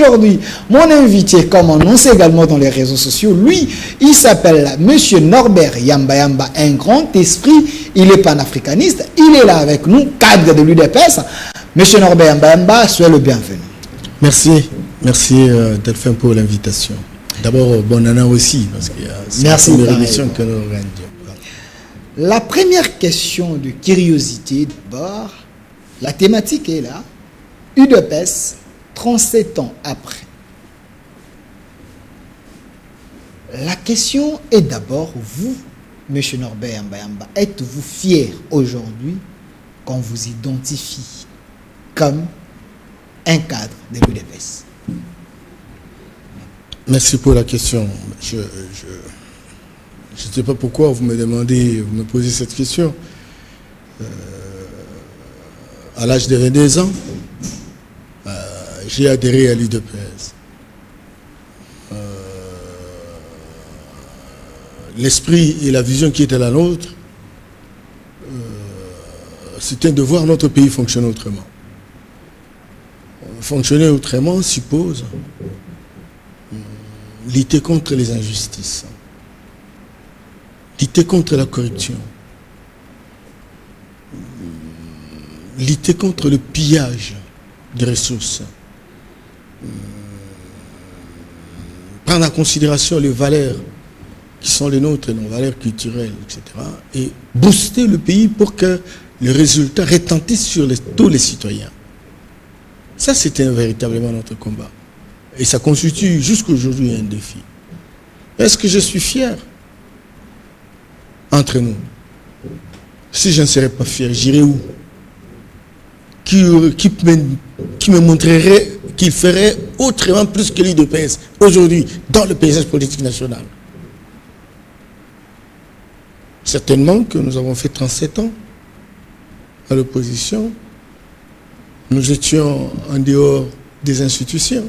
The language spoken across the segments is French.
aujourd'hui, mon invité, comme annoncé également dans les réseaux sociaux, lui, il s'appelle Monsieur Norbert Yamba Yamba, un grand esprit. Il est panafricaniste. Il est là avec nous, cadre de l'UDPS. Monsieur Norbert Yamba Yamba, soyez le bienvenu. Merci. Merci Delphin pour l'invitation. D'abord, bonne année aussi, parce que c'est la première émission que nous organisons. La première question de curiosité, d'abord, la thématique est là. UDPS, 37 ans après. La question est d'abord, vous, M. Norbert Yamba Yamba, êtes-vous fier aujourd'hui qu'on vous identifie comme un cadre de l'UDPS? Merci pour la question. Je ne sais pas pourquoi vous me posez cette question. À l'âge de 22 ans, j'ai adhéré à l'UDPS. L'esprit et la vision qui étaient la nôtre, c'était de voir notre pays fonctionner autrement. Fonctionner autrement suppose lutter contre les injustices, lutter contre la corruption, lutter contre le pillage des ressources, prendre en considération les valeurs qui sont les nôtres, nos valeurs culturelles, etc. et booster le pays pour que les résultats retentissent sur tous les citoyens. Ça, c'était véritablement notre combat. Et ça constitue jusqu'aujourd'hui un défi. Est-ce que je suis fier? Entre nous. Si je ne serais pas fier, j'irais où? Qui me montrerait qu'il ferait autrement plus que l'UDPS aujourd'hui dans le paysage politique national? Certainement que nous avons fait 37 ans à l'opposition. Nous étions en dehors des institutions.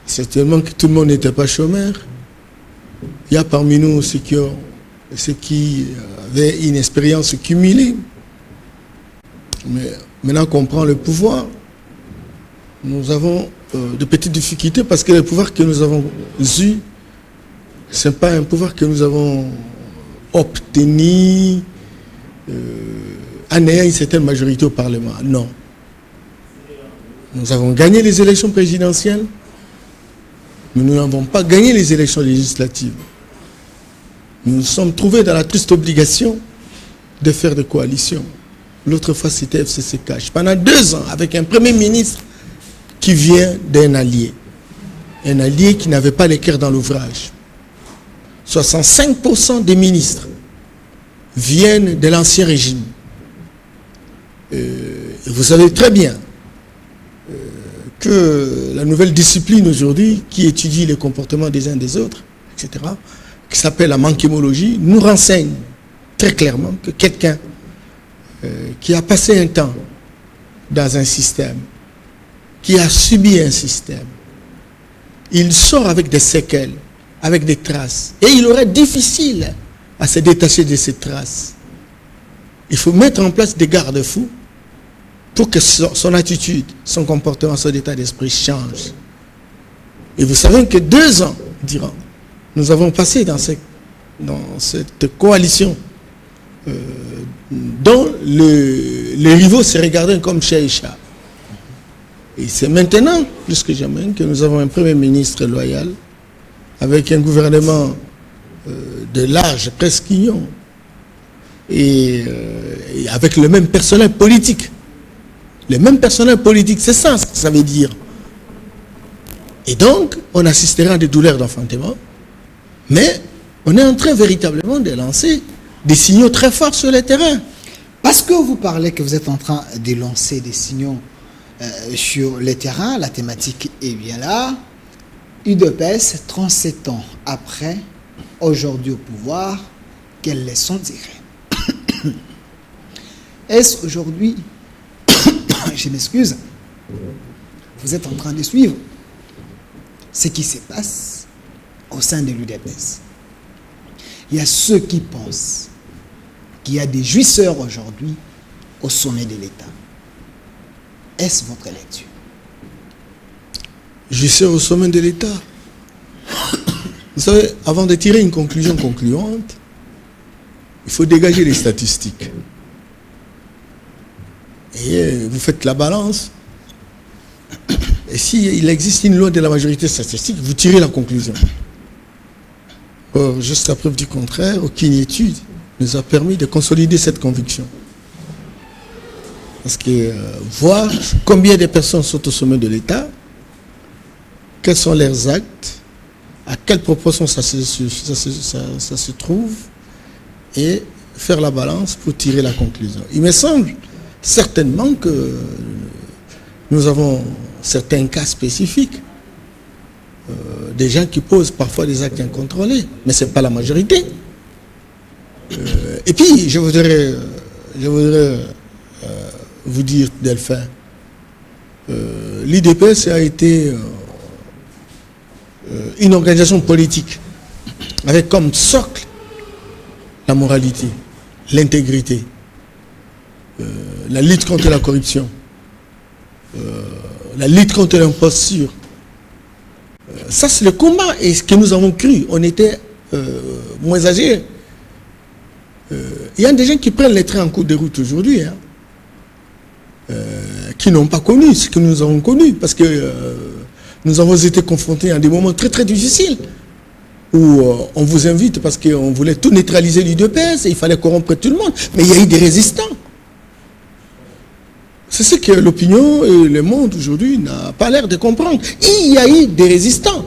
Certainement que tout le monde n'était pas chômeur. Il y a parmi nous ceux qui avaient une expérience cumulée. Mais maintenant qu'on prend le pouvoir, nous avons de petites difficultés parce que le pouvoir que nous avons eu, ce n'est pas un pouvoir que nous avons obtenu en ayant une certaine majorité au Parlement. Non. Nous avons gagné les élections présidentielles, mais nous n'avons pas gagné les élections législatives. Nous nous sommes trouvés dans la triste obligation de faire des coalitions. L'autre fois, c'était FCCK. Pendant 2 ans, avec un premier ministre qui vient d'un allié. Un allié qui n'avait pas les cœurs dans l'ouvrage. 65% des ministres viennent de l'ancien régime. Vous savez très bien que la nouvelle discipline aujourd'hui qui étudie les comportements des uns des autres, etc., qui s'appelle la mankimologie, nous renseigne très clairement que quelqu'un qui a passé un temps dans un système, qui a subi un système, il sort avec des séquelles, avec des traces, et il aurait difficile à se détacher de ces traces. Il faut mettre en place des garde-fous pour que son attitude, son comportement, son état d'esprit change. Et vous savez que 2 ans durant, nous avons passé dans cette coalition dont les rivaux se regardaient comme chat et chat. Et c'est maintenant, plus que jamais, que nous avons un Premier ministre loyal, avec un gouvernement de large, presque union, et avec le même personnel politique. Le même personnel politique, c'est ça ce que ça veut dire. Et donc, on assistera à des douleurs d'enfantement, mais on est en train véritablement de lancer des signaux très forts sur le terrain. Parce que vous parlez que vous êtes en train de lancer des signaux sur le terrain, la thématique est bien là. UDPS, 37 ans après, aujourd'hui au pouvoir, quelle leçon tirer? Est-ce aujourd'hui, je m'excuse, vous êtes en train de suivre ce qui se passe au sein de l'UDPS? Il y a ceux qui pensent qu'il y a des jouisseurs aujourd'hui au sommet de l'État. Est-ce votre lecture? jouisseurs au sommet de l'État. Vous savez, avant de tirer une conclusion concluante, il faut dégager les statistiques. Et vous faites la balance. Et s'il existe une loi de la majorité statistique, vous tirez la conclusion. Or, juste la preuve du contraire, aucune étude nous a permis de consolider cette conviction. Parce que voir combien de personnes sont au sommet de l'État, quels sont leurs actes, à quelle proportion ça se trouve, et faire la balance pour tirer la conclusion. Il me semble certainement que nous avons certains cas spécifiques, des gens qui posent parfois des actes incontrôlés, mais ce n'est pas la majorité. Et puis, je voudrais vous dire, Delphin, l'UDPS a été une organisation politique avec comme socle la moralité, l'intégrité, la lutte contre la corruption, la lutte contre l'imposture. Ça, c'est le combat et ce que nous avons cru. On était moins âgés. Il y a des gens qui prennent les trains en cours de route aujourd'hui, hein, qui n'ont pas connu ce que nous avons connu, parce que nous avons été confrontés à des moments très très difficiles, où on vous invite parce qu'on voulait tout neutraliser l'UDPS et il fallait corrompre tout le monde, mais il y a eu des résistants. C'est ce que l'opinion et le monde aujourd'hui n'a pas l'air de comprendre. Il y a eu des résistants.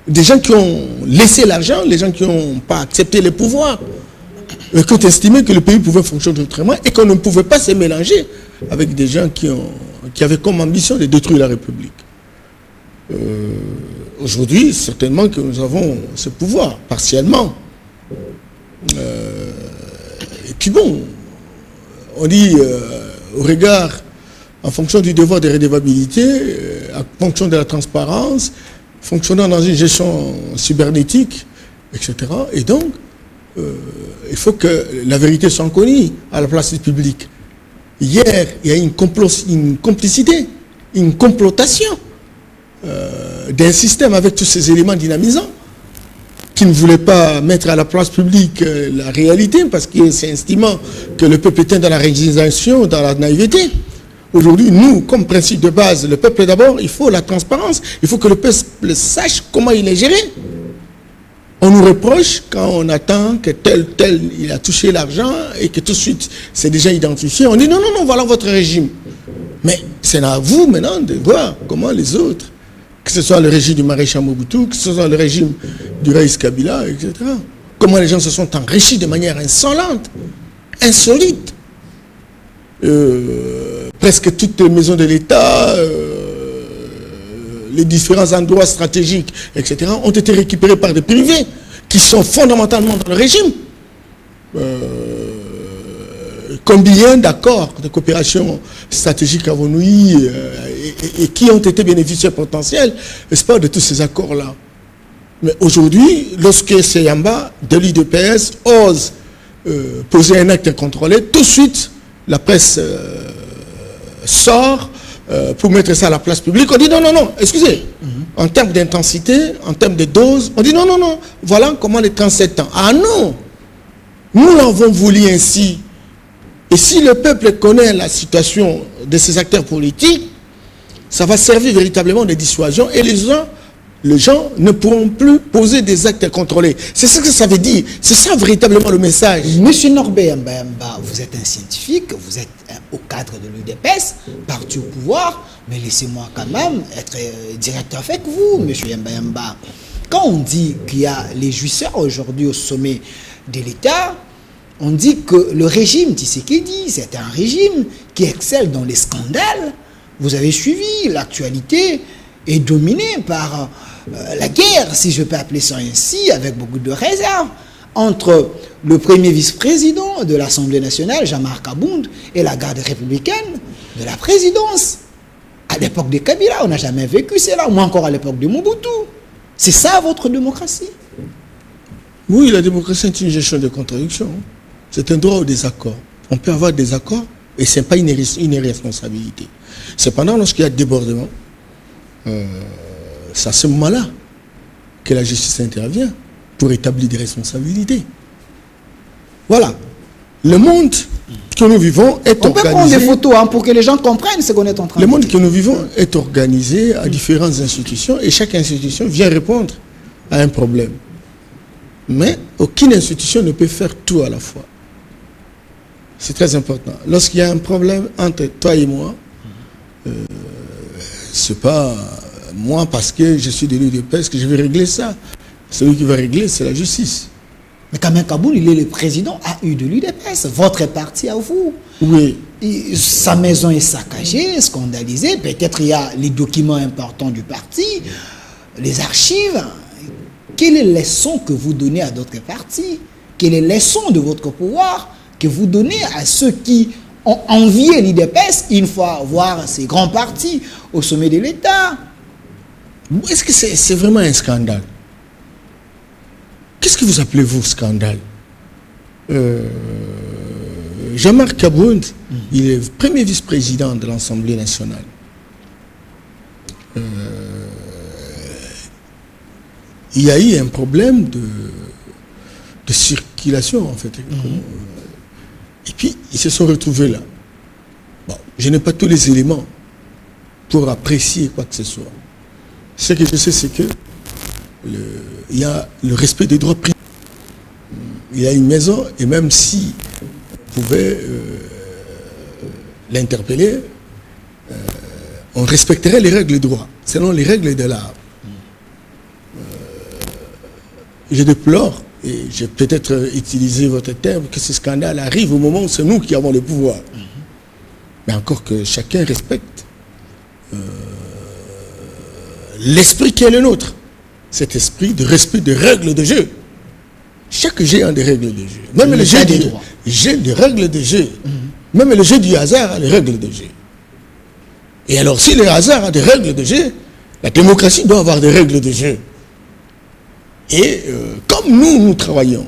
Des gens qui ont laissé l'argent, les gens qui n'ont pas accepté les pouvoirs, et qui ont estimé que le pays pouvait fonctionner autrement et qu'on ne pouvait pas se mélanger avec des gens qui avaient comme ambition de détruire la République. Aujourd'hui, certainement que nous avons ce pouvoir, partiellement. Et puis bon, on dit... au regard, en fonction du devoir de redevabilité, en fonction de la transparence, fonctionnant dans une gestion cybernétique, etc. Et donc, il faut que la vérité soit connue à la place du public. Hier, il y a une complicité, une complotation d'un système avec tous ces éléments dynamisants qui ne voulait pas mettre à la place publique la réalité, parce que c'est estimant que le peuple était dans la résignation, dans la naïveté. Aujourd'hui, nous, comme principe de base, le peuple d'abord, il faut la transparence, il faut que le peuple sache comment il est géré. On nous reproche quand on attend que tel, il a touché l'argent et que tout de suite, c'est déjà identifié. On dit non, voilà votre régime. Mais c'est à vous maintenant de voir comment les autres, que ce soit le régime du maréchal Mobutu, que ce soit le régime du Raïs Kabila, etc. Comment les gens se sont enrichis de manière insolente, insolite. Presque toutes les maisons de l'État, les différents endroits stratégiques, etc., ont été récupérés par des privés qui sont fondamentalement dans le régime. Combien d'accords de coopération stratégique avons-nous eu et qui ont été bénéficiaires potentiels, n'est-ce pas, de tous ces accords-là? Mais aujourd'hui, lorsque Seyamba de l'UDPS ose poser un acte incontrôlé, tout de suite, la presse sort pour mettre ça à la place publique. On dit non, excusez, en termes d'intensité, en termes de dose, on dit non, voilà comment les 37 ans. Ah non, nous l'avons voulu ainsi. Et si le peuple connaît la situation de ces acteurs politiques, ça va servir véritablement de dissuasion et les gens ne pourront plus poser des actes contrôlés. C'est ce que ça veut dire. C'est ça véritablement le message. Monsieur Norbert Mbamba, vous êtes un scientifique, vous êtes au cadre de l'UDPS, parti au pouvoir, mais laissez-moi quand même être directeur avec vous, monsieur Mbamba. Quand on dit qu'il y a les jouisseurs aujourd'hui au sommet de l'État, on dit que le régime Tshisekedi, c'est un régime qui excelle dans les scandales. Vous avez suivi, l'actualité est dominée par la guerre, si je peux appeler ça ainsi, avec beaucoup de réserve, entre le premier vice-président de l'Assemblée nationale, Jean-Marc Abound, et la garde républicaine de la présidence. À l'époque de Kabila, on n'a jamais vécu cela, moins encore à l'époque de Mobutu. C'est ça votre démocratie? Oui, la démocratie est une gestion de contradiction. C'est un droit au désaccord. On peut avoir des accords et ce n'est pas une irresponsabilité. Cependant, lorsqu'il y a débordement, c'est à ce moment-là que la justice intervient pour établir des responsabilités. Voilà. Le monde que nous vivons est organisé... On peut prendre des photos pour que les gens comprennent ce qu'on est en train de dire. Le monde que nous vivons est organisé à différentes institutions et chaque institution vient répondre à un problème. Mais aucune institution ne peut faire tout à la fois. C'est très important. Lorsqu'il y a un problème entre toi et moi, c'est pas moi parce que je suis de l'UDPS que je vais régler ça. Celui qui va régler, c'est la justice. Mais Kamel Kaboul, il est le président AU de l'UDPS, votre parti à vous. Oui. Sa maison est saccagée, scandalisée. Peut-être il y a les documents importants du parti, les archives. Quelle est la leçon que vous donnez à d'autres partis? Quelle est la leçon de votre pouvoir que vous donnez à ceux qui ont envié l'UDPS une fois voir ces grands partis au sommet de l'État? Est-ce que c'est vraiment un scandale? Qu'est-ce que vous appelez, vous, scandale? Jean-Marc Kabound, il est premier vice-président de l'Assemblée nationale. Il y a eu un problème de circulation, en fait. Et puis, ils se sont retrouvés là. Bon, je n'ai pas tous les éléments pour apprécier quoi que ce soit. Ce que je sais, c'est que il y a le respect des droits privés. Il y a une maison, et même si vous pouvez l'interpeller, on respecterait les règles de droit, selon les règles de l'art. Je déplore, et j'ai peut-être utilisé votre terme, que ce scandale arrive au moment où c'est nous qui avons le pouvoir. Mais encore que chacun respecte l'esprit qui est le nôtre. Cet esprit de respect des règles de jeu. Chaque jeu a des règles de jeu. Même le jeu des règles de jeu. Même le jeu du hasard a des règles de jeu. Et alors, si le hasard a des règles de jeu, la démocratie doit avoir des règles de jeu. Et comme nous travaillons,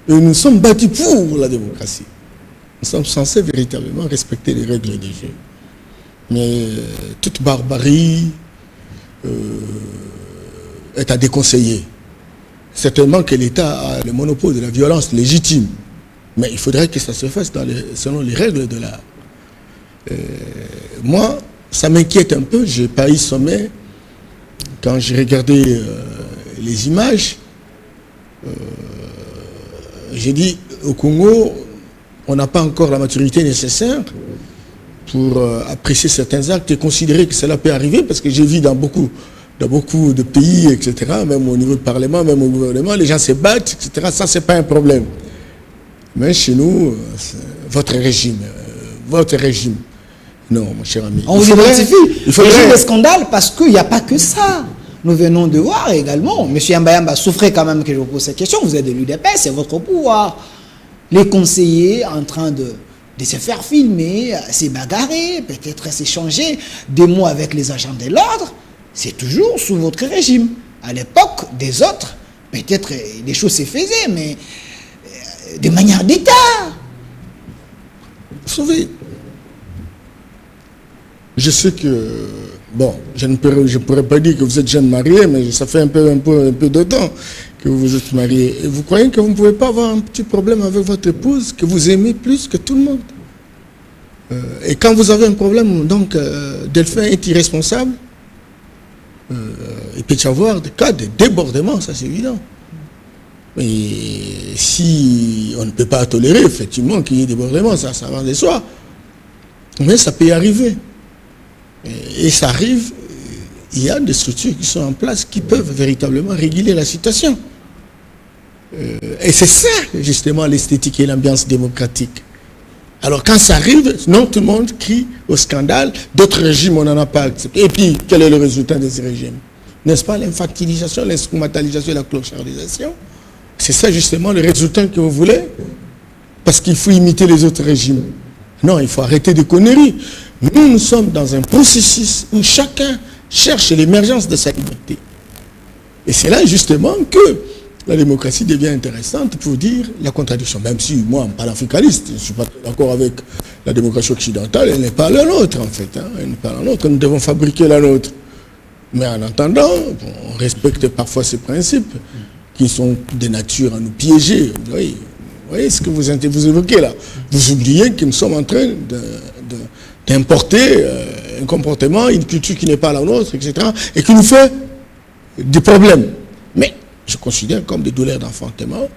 et nous sommes battus pour la démocratie, nous sommes censés véritablement respecter les règles de jeu. Mais toute barbarie est à déconseiller. Certainement que l'État a le monopole de la violence légitime, mais il faudrait que ça se fasse selon les règles de l'art. Moi, ça m'inquiète un peu. J'ai pas eu sommet quand j'ai regardé les images. J'ai dit, au Congo, on n'a pas encore la maturité nécessaire pour apprécier certains actes et considérer que cela peut arriver, parce que j'ai vu dans beaucoup de pays, etc., même au niveau du Parlement, même au gouvernement, les gens se battent, etc. Ça, c'est pas un problème. Mais chez nous, votre régime. Non, mon cher ami. On vous identifie. Il faudrait des scandales parce qu'il n'y a pas que ça. Nous venons de voir également, M. Yamba souffrait quand même que je vous pose cette question, vous êtes de l'UDPS, c'est votre pouvoir. Les conseillers en train de se faire filmer, se bagarrer, peut-être s'échanger des mots avec les agents de l'ordre, c'est toujours sous votre régime. À l'époque des autres, peut-être les choses se faisaient, mais de manière d'État. Vous savez, je sais que, bon, je ne pourrais pas dire que vous êtes jeune marié, mais ça fait un peu de temps que vous vous êtes marié. Et vous croyez que vous ne pouvez pas avoir un petit problème avec votre épouse, que vous aimez plus que tout le monde? Et quand vous avez un problème, donc, Delphin est irresponsable, il peut y avoir des cas de débordement, ça c'est évident. Mais si on ne peut pas tolérer, effectivement, qu'il y ait débordement, ça va de soi. Mais ça peut y arriver. Et ça arrive, il y a des structures qui sont en place qui peuvent véritablement réguler la situation. Et c'est ça, justement, l'esthétique et l'ambiance démocratique. Alors quand ça arrive, non, tout le monde crie au scandale, d'autres régimes, on n'en a pas accepté. Et puis, quel est le résultat de ces régimes? N'est-ce pas l'infantilisation, l'instrumentalisation et la clochardisation? C'est ça, justement, le résultat que vous voulez? Parce qu'il faut imiter les autres régimes. Non, il faut arrêter des conneries. Nous sommes dans un processus où chacun cherche l'émergence de sa liberté. Et c'est là, justement, que la démocratie devient intéressante pour dire la contradiction. Même si, moi, panafricaniste, je ne suis pas d'accord avec la démocratie occidentale, elle n'est pas la nôtre, en fait. Elle n'est pas la nôtre. Nous devons fabriquer la nôtre. Mais en attendant, on respecte parfois ces principes qui sont de nature à nous piéger. Oui. Vous voyez ce que vous évoquez là. Vous oubliez que nous sommes en train d'importer un comportement, une culture qui n'est pas la nôtre, etc. et qui nous fait des problèmes. Mais je considère comme des douleurs d'enfantement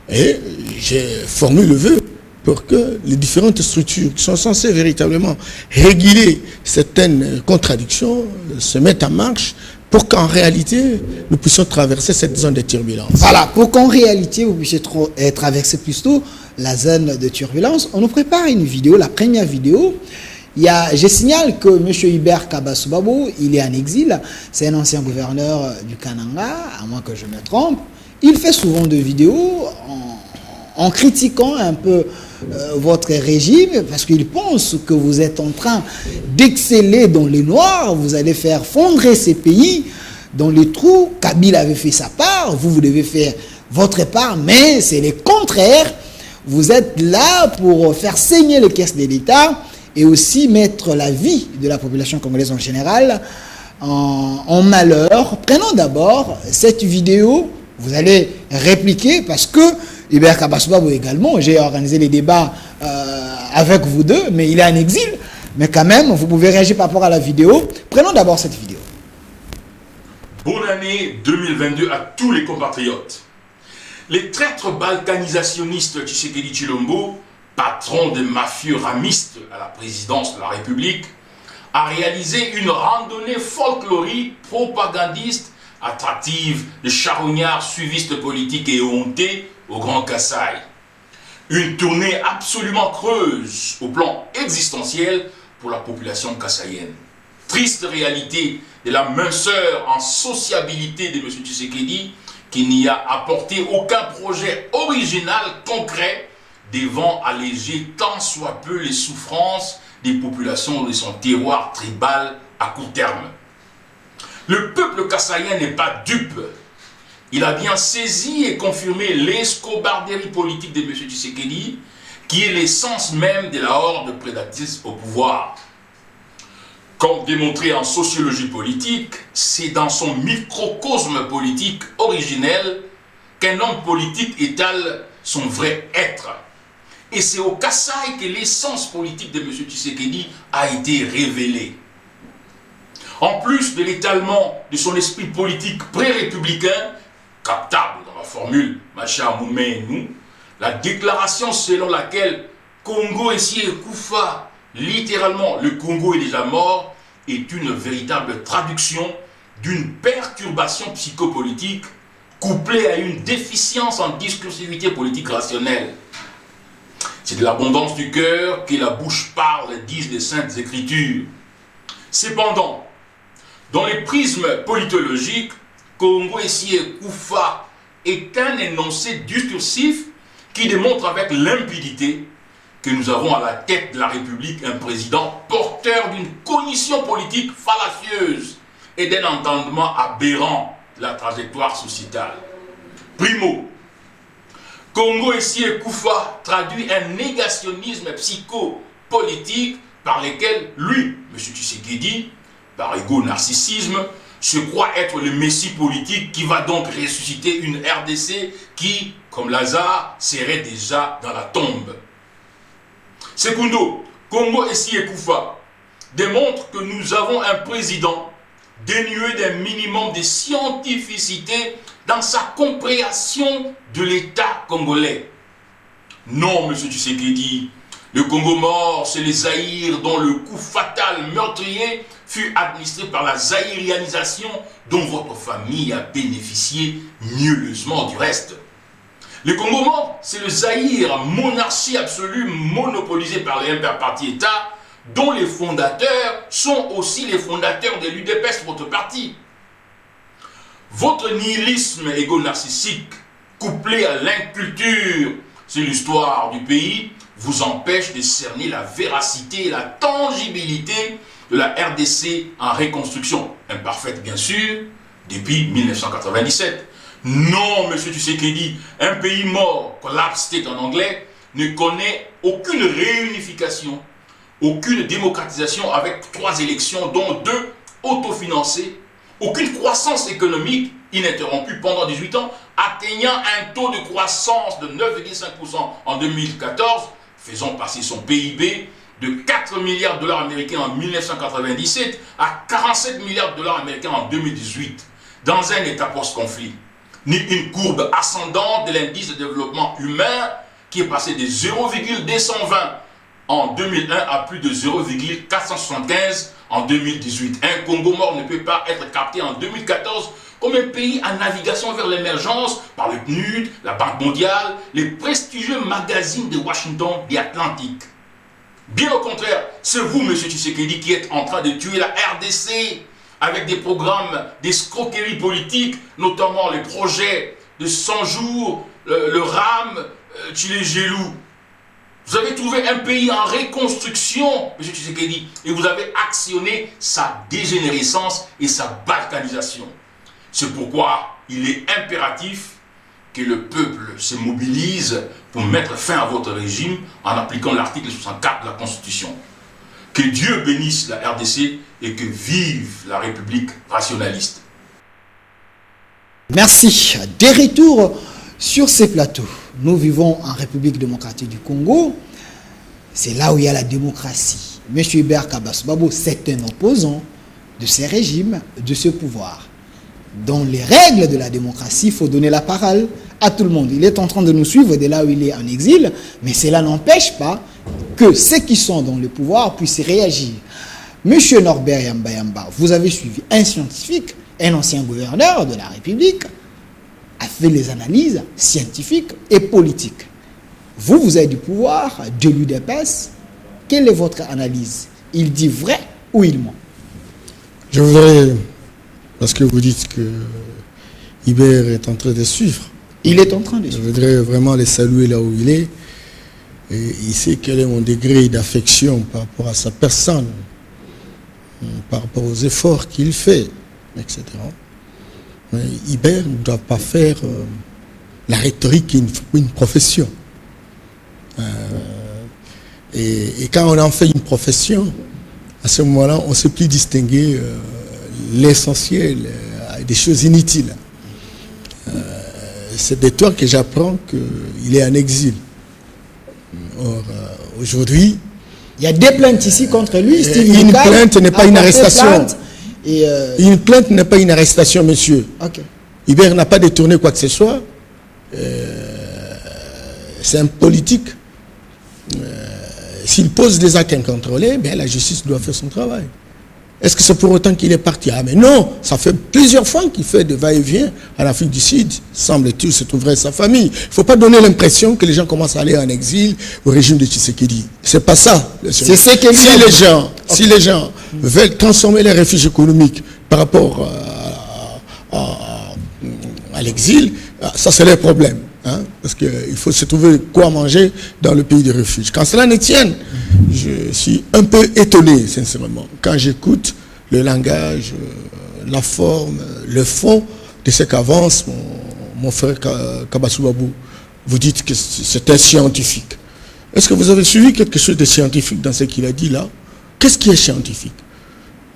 et j'ai formulé le vœu pour que les différentes structures qui sont censées véritablement réguler certaines contradictions se mettent en marche pour qu'en réalité, nous puissions traverser cette zone de turbulence. Voilà, pour qu'en réalité, vous puissiez traverser plutôt la zone de turbulence, on nous prépare une vidéo, la première vidéo. Je signale que M. Hubert Kabasubabo, il est en exil, c'est un ancien gouverneur du Kananga, à moins que je me trompe. Il fait souvent des vidéos en critiquant un peu votre régime, parce qu'il pense que vous êtes en train d'exceller dans les noirs, vous allez faire fondre ces pays dans les trous. Kabila avait fait sa part, vous devez faire votre part, mais c'est le contraire. Vous êtes là pour faire saigner les caisses de l'État et aussi mettre la vie de la population congolaise en général en malheur. Prenons d'abord cette vidéo, vous allez répliquer parce que Hubert Kabasubabo également, j'ai organisé les débats avec vous deux, mais il est en exil. Mais quand même, vous pouvez réagir par rapport à la vidéo. Prenons d'abord cette vidéo. Bonne année 2022 à tous les compatriotes. Les traîtres balkanisationnistes Tshisekedi Tshilombo, patron des mafieux ramistes à la présidence de la République, a réalisé une randonnée folklorique propagandiste attractive de charognards suivistes politiques et hontés au Grand Kassai. Une tournée absolument creuse au plan existentiel pour la population kassaïenne. Triste réalité de la minceur en sociabilité de M. Tshisekedi qui n'y a apporté aucun projet original concret devant alléger tant soit peu les souffrances des populations de son terroir tribal à court terme. Le peuple kassaïen n'est pas dupe. Il a bien saisi et confirmé l'escobarderie politique de M. Tshisekedi, qui est l'essence même de la horde prédatrice au pouvoir. Comme démontré en sociologie politique, c'est dans son microcosme politique originel qu'un homme politique étale son vrai être. Et c'est au Kassai que l'essence politique de M. Tshisekedi a été révélée. En plus de l'étalement de son esprit politique pré-républicain, captable dans la formule Macha Moumé nous, la déclaration selon laquelle Congo ici est Koufa, littéralement le Congo est déjà mort, est une véritable traduction d'une perturbation psychopolitique couplée à une déficience en discursivité politique rationnelle. C'est de l'abondance du cœur que la bouche parle, disent les saintes écritures. Cependant, dans les prismes politologiques, Congo ici et Koufa est un énoncé discursif qui démontre avec limpidité que nous avons à la tête de la République un président porteur d'une cognition politique fallacieuse et d'un entendement aberrant de la trajectoire sociétale. Primo, Congo ici et Koufa traduit un négationnisme psychopolitique par lequel lui, M. Tshisekedi, par égo-narcissisme, se croit être le messie politique qui va donc ressusciter une RDC qui, comme Lazare, serait déjà dans la tombe. Secundo, Congo ici et Koufa démontre que nous avons un président dénué d'un minimum de scientificité dans sa compréhension de l'État congolais. Non, M. Tshisekedi, le Congo mort, c'est les Zaïre dont le coup fatal meurtrier fut administré par la zaïrianisation dont votre famille a bénéficié mielleusement du reste. Le Congo mort, c'est le Zaïre, monarchie absolue monopolisée par les partis-États, dont les fondateurs sont aussi les fondateurs de l'UDPS, votre parti. Votre nihilisme égo-narcissique, couplé à l'inculture sur l'histoire du pays, vous empêche de cerner la véracité et la tangibilité de la RDC en reconstruction, imparfaite bien sûr, depuis 1997. Non, M. Tshisekedi, un pays mort, collapse state en anglais, ne connaît aucune réunification, aucune démocratisation avec 3 élections, dont 2 autofinancées, aucune croissance économique ininterrompue pendant 18 ans, atteignant un taux de croissance de 9,5% en 2014, faisant passer son PIB de 4 milliards de dollars américains en 1997 à 47 milliards de dollars américains en 2018, dans un état post-conflit. Ni une courbe ascendante de l'indice de développement humain qui est passé de 0,220 en 2001 à plus de 0,475 en 2018. Un Congo mort ne peut pas être capté en 2014 comme un pays en navigation vers l'émergence par le PNUD, la Banque mondiale, les prestigieux magazines de Washington et Atlantique. Bien au contraire, c'est vous, M. Tshisekedi, qui êtes en train de tuer la RDC avec des programmes d'escroquerie politique, notamment les projets de 100 jours, le RAM, Tchilé-Gélou. Vous avez trouvé un pays en reconstruction, M. Tshisekedi, et vous avez actionné sa dégénérescence et sa balkanisation. C'est pourquoi il est impératif que le peuple se mobilise pour mettre fin à votre régime en appliquant l'article 64 de la Constitution. Que Dieu bénisse la RDC et que vive la République rationaliste. Merci. Des retours sur ces plateaux. Nous vivons en République démocratique du Congo. C'est là où il y a la démocratie. M. Hubert Kabasou-Babou, c'est un opposant de ces régimes, de ce pouvoir. Dans les règles de la démocratie, il faut donner la parole à tout le monde. Il est en train de nous suivre de là où il est en exil, mais cela n'empêche pas que ceux qui sont dans le pouvoir puissent réagir. Monsieur Norbert Yamba, vous avez suivi un scientifique, un ancien gouverneur de la République, a fait les analyses scientifiques et politiques. Vous avez du pouvoir, de l'UDPS. Quelle est votre analyse? Il dit vrai ou il ment? Je voudrais, parce que vous dites que Hubert est en train de suivre. Il est en train de suivre. Je voudrais vraiment les saluer là où il est. Et il sait quel est mon degré d'affection par rapport à sa personne, par rapport aux efforts qu'il fait, etc. Mais Hubert ne doit pas faire la rhétorique une profession. Et quand on en fait une profession, à ce moment-là, on ne sait plus distinguer l'essentiel des choses inutiles. C'est de toi que j'apprends qu'il est en exil. Or, aujourd'hui... Il y a des plaintes ici contre lui. Une plainte n'est pas une arrestation. Une plainte n'est pas une arrestation, monsieur. Okay. Hubert n'a pas détourné quoi que ce soit. C'est un politique. S'il pose des actes incontrôlés, bien, la justice doit faire son travail. Est-ce que c'est pour autant qu'il est parti? Ah mais non, ça fait plusieurs fois qu'il fait de va-et-vient en Afrique du Sud. Semble-t-il se trouverait sa famille. Il ne faut pas donner l'impression que les gens commencent à aller en exil au régime de Tshisekedi. C'est pas ça. C'est ce que si les gens veulent transformer les refuges économiques par rapport à l'exil, ça c'est leur problème. Hein, parce qu'il faut se trouver quoi manger dans le pays de refuge. Quand cela ne tienne, je suis un peu étonné, sincèrement, quand j'écoute le langage, la forme, le fond de ce qu'avance mon frère Kabasou-Babou. Vous dites que c'est un scientifique. Est-ce que vous avez suivi quelque chose de scientifique dans ce qu'il a dit là? Qu'est-ce qui est scientifique?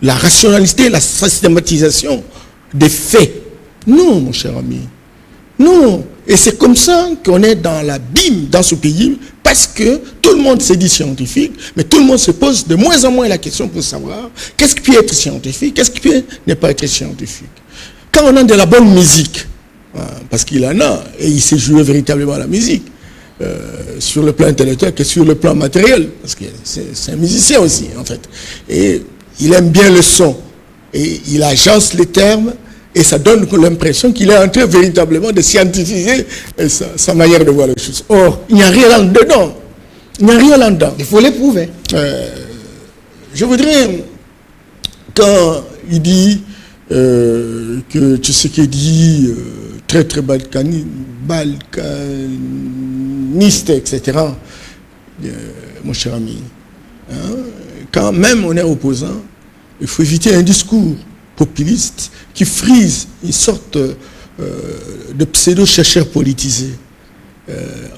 La rationalité, la systématisation des faits. Non, mon cher ami. Non. Et c'est comme ça qu'on est dans l'abîme dans ce pays, parce que tout le monde se dit scientifique, mais tout le monde se pose de moins en moins la question pour savoir qu'est-ce qui peut être scientifique, qu'est-ce qui peut ne pas être scientifique. Quand on a de la bonne musique, parce qu'il en a, et il sait jouer véritablement la musique, sur le plan intellectuel que sur le plan matériel, parce que c'est un musicien aussi, en fait. Et il aime bien le son, et il agence les termes, et ça donne l'impression qu'il est en train véritablement de scientifiser sa manière de voir les choses. Or, il n'y a rien là-dedans. Il n'y a rien là-dedans. Il faut l'éprouver. Je voudrais, quand il dit que Tshisekedi très très balkaniste, etc., mon cher ami, hein, quand même on est opposant, il faut éviter un discours populiste qui frise une sorte de pseudo-chercheurs politisés.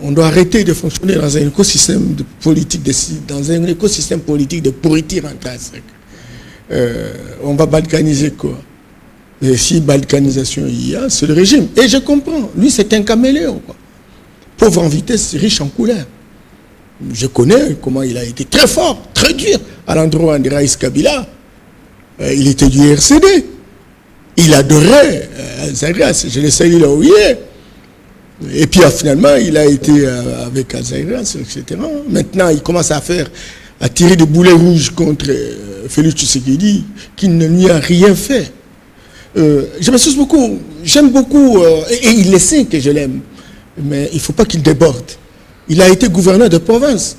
On doit arrêter de fonctionner dans un écosystème de politique, dans un écosystème politique de pourriture intrinsèque. On va balkaniser quoi? Et si balkanisation il y a, c'est le régime. Et je comprends. Lui, c'est un caméléon, quoi. Pauvre en vitesse, riche en couleur. Je connais comment il a été très fort, très dur à l'endroit de Raïs Kabila. Il était du RCD. Il adorait Azarias. Je l'ai salué là où il est. Et puis finalement, il a été avec Azarias, etc. Maintenant, il commence à tirer des boulets rouges contre Félix Tshisekedi, qui ne lui a rien fait. Je m'excuse beaucoup, j'aime beaucoup, et il le sait que je l'aime, mais il ne faut pas qu'il déborde. Il a été gouverneur de province.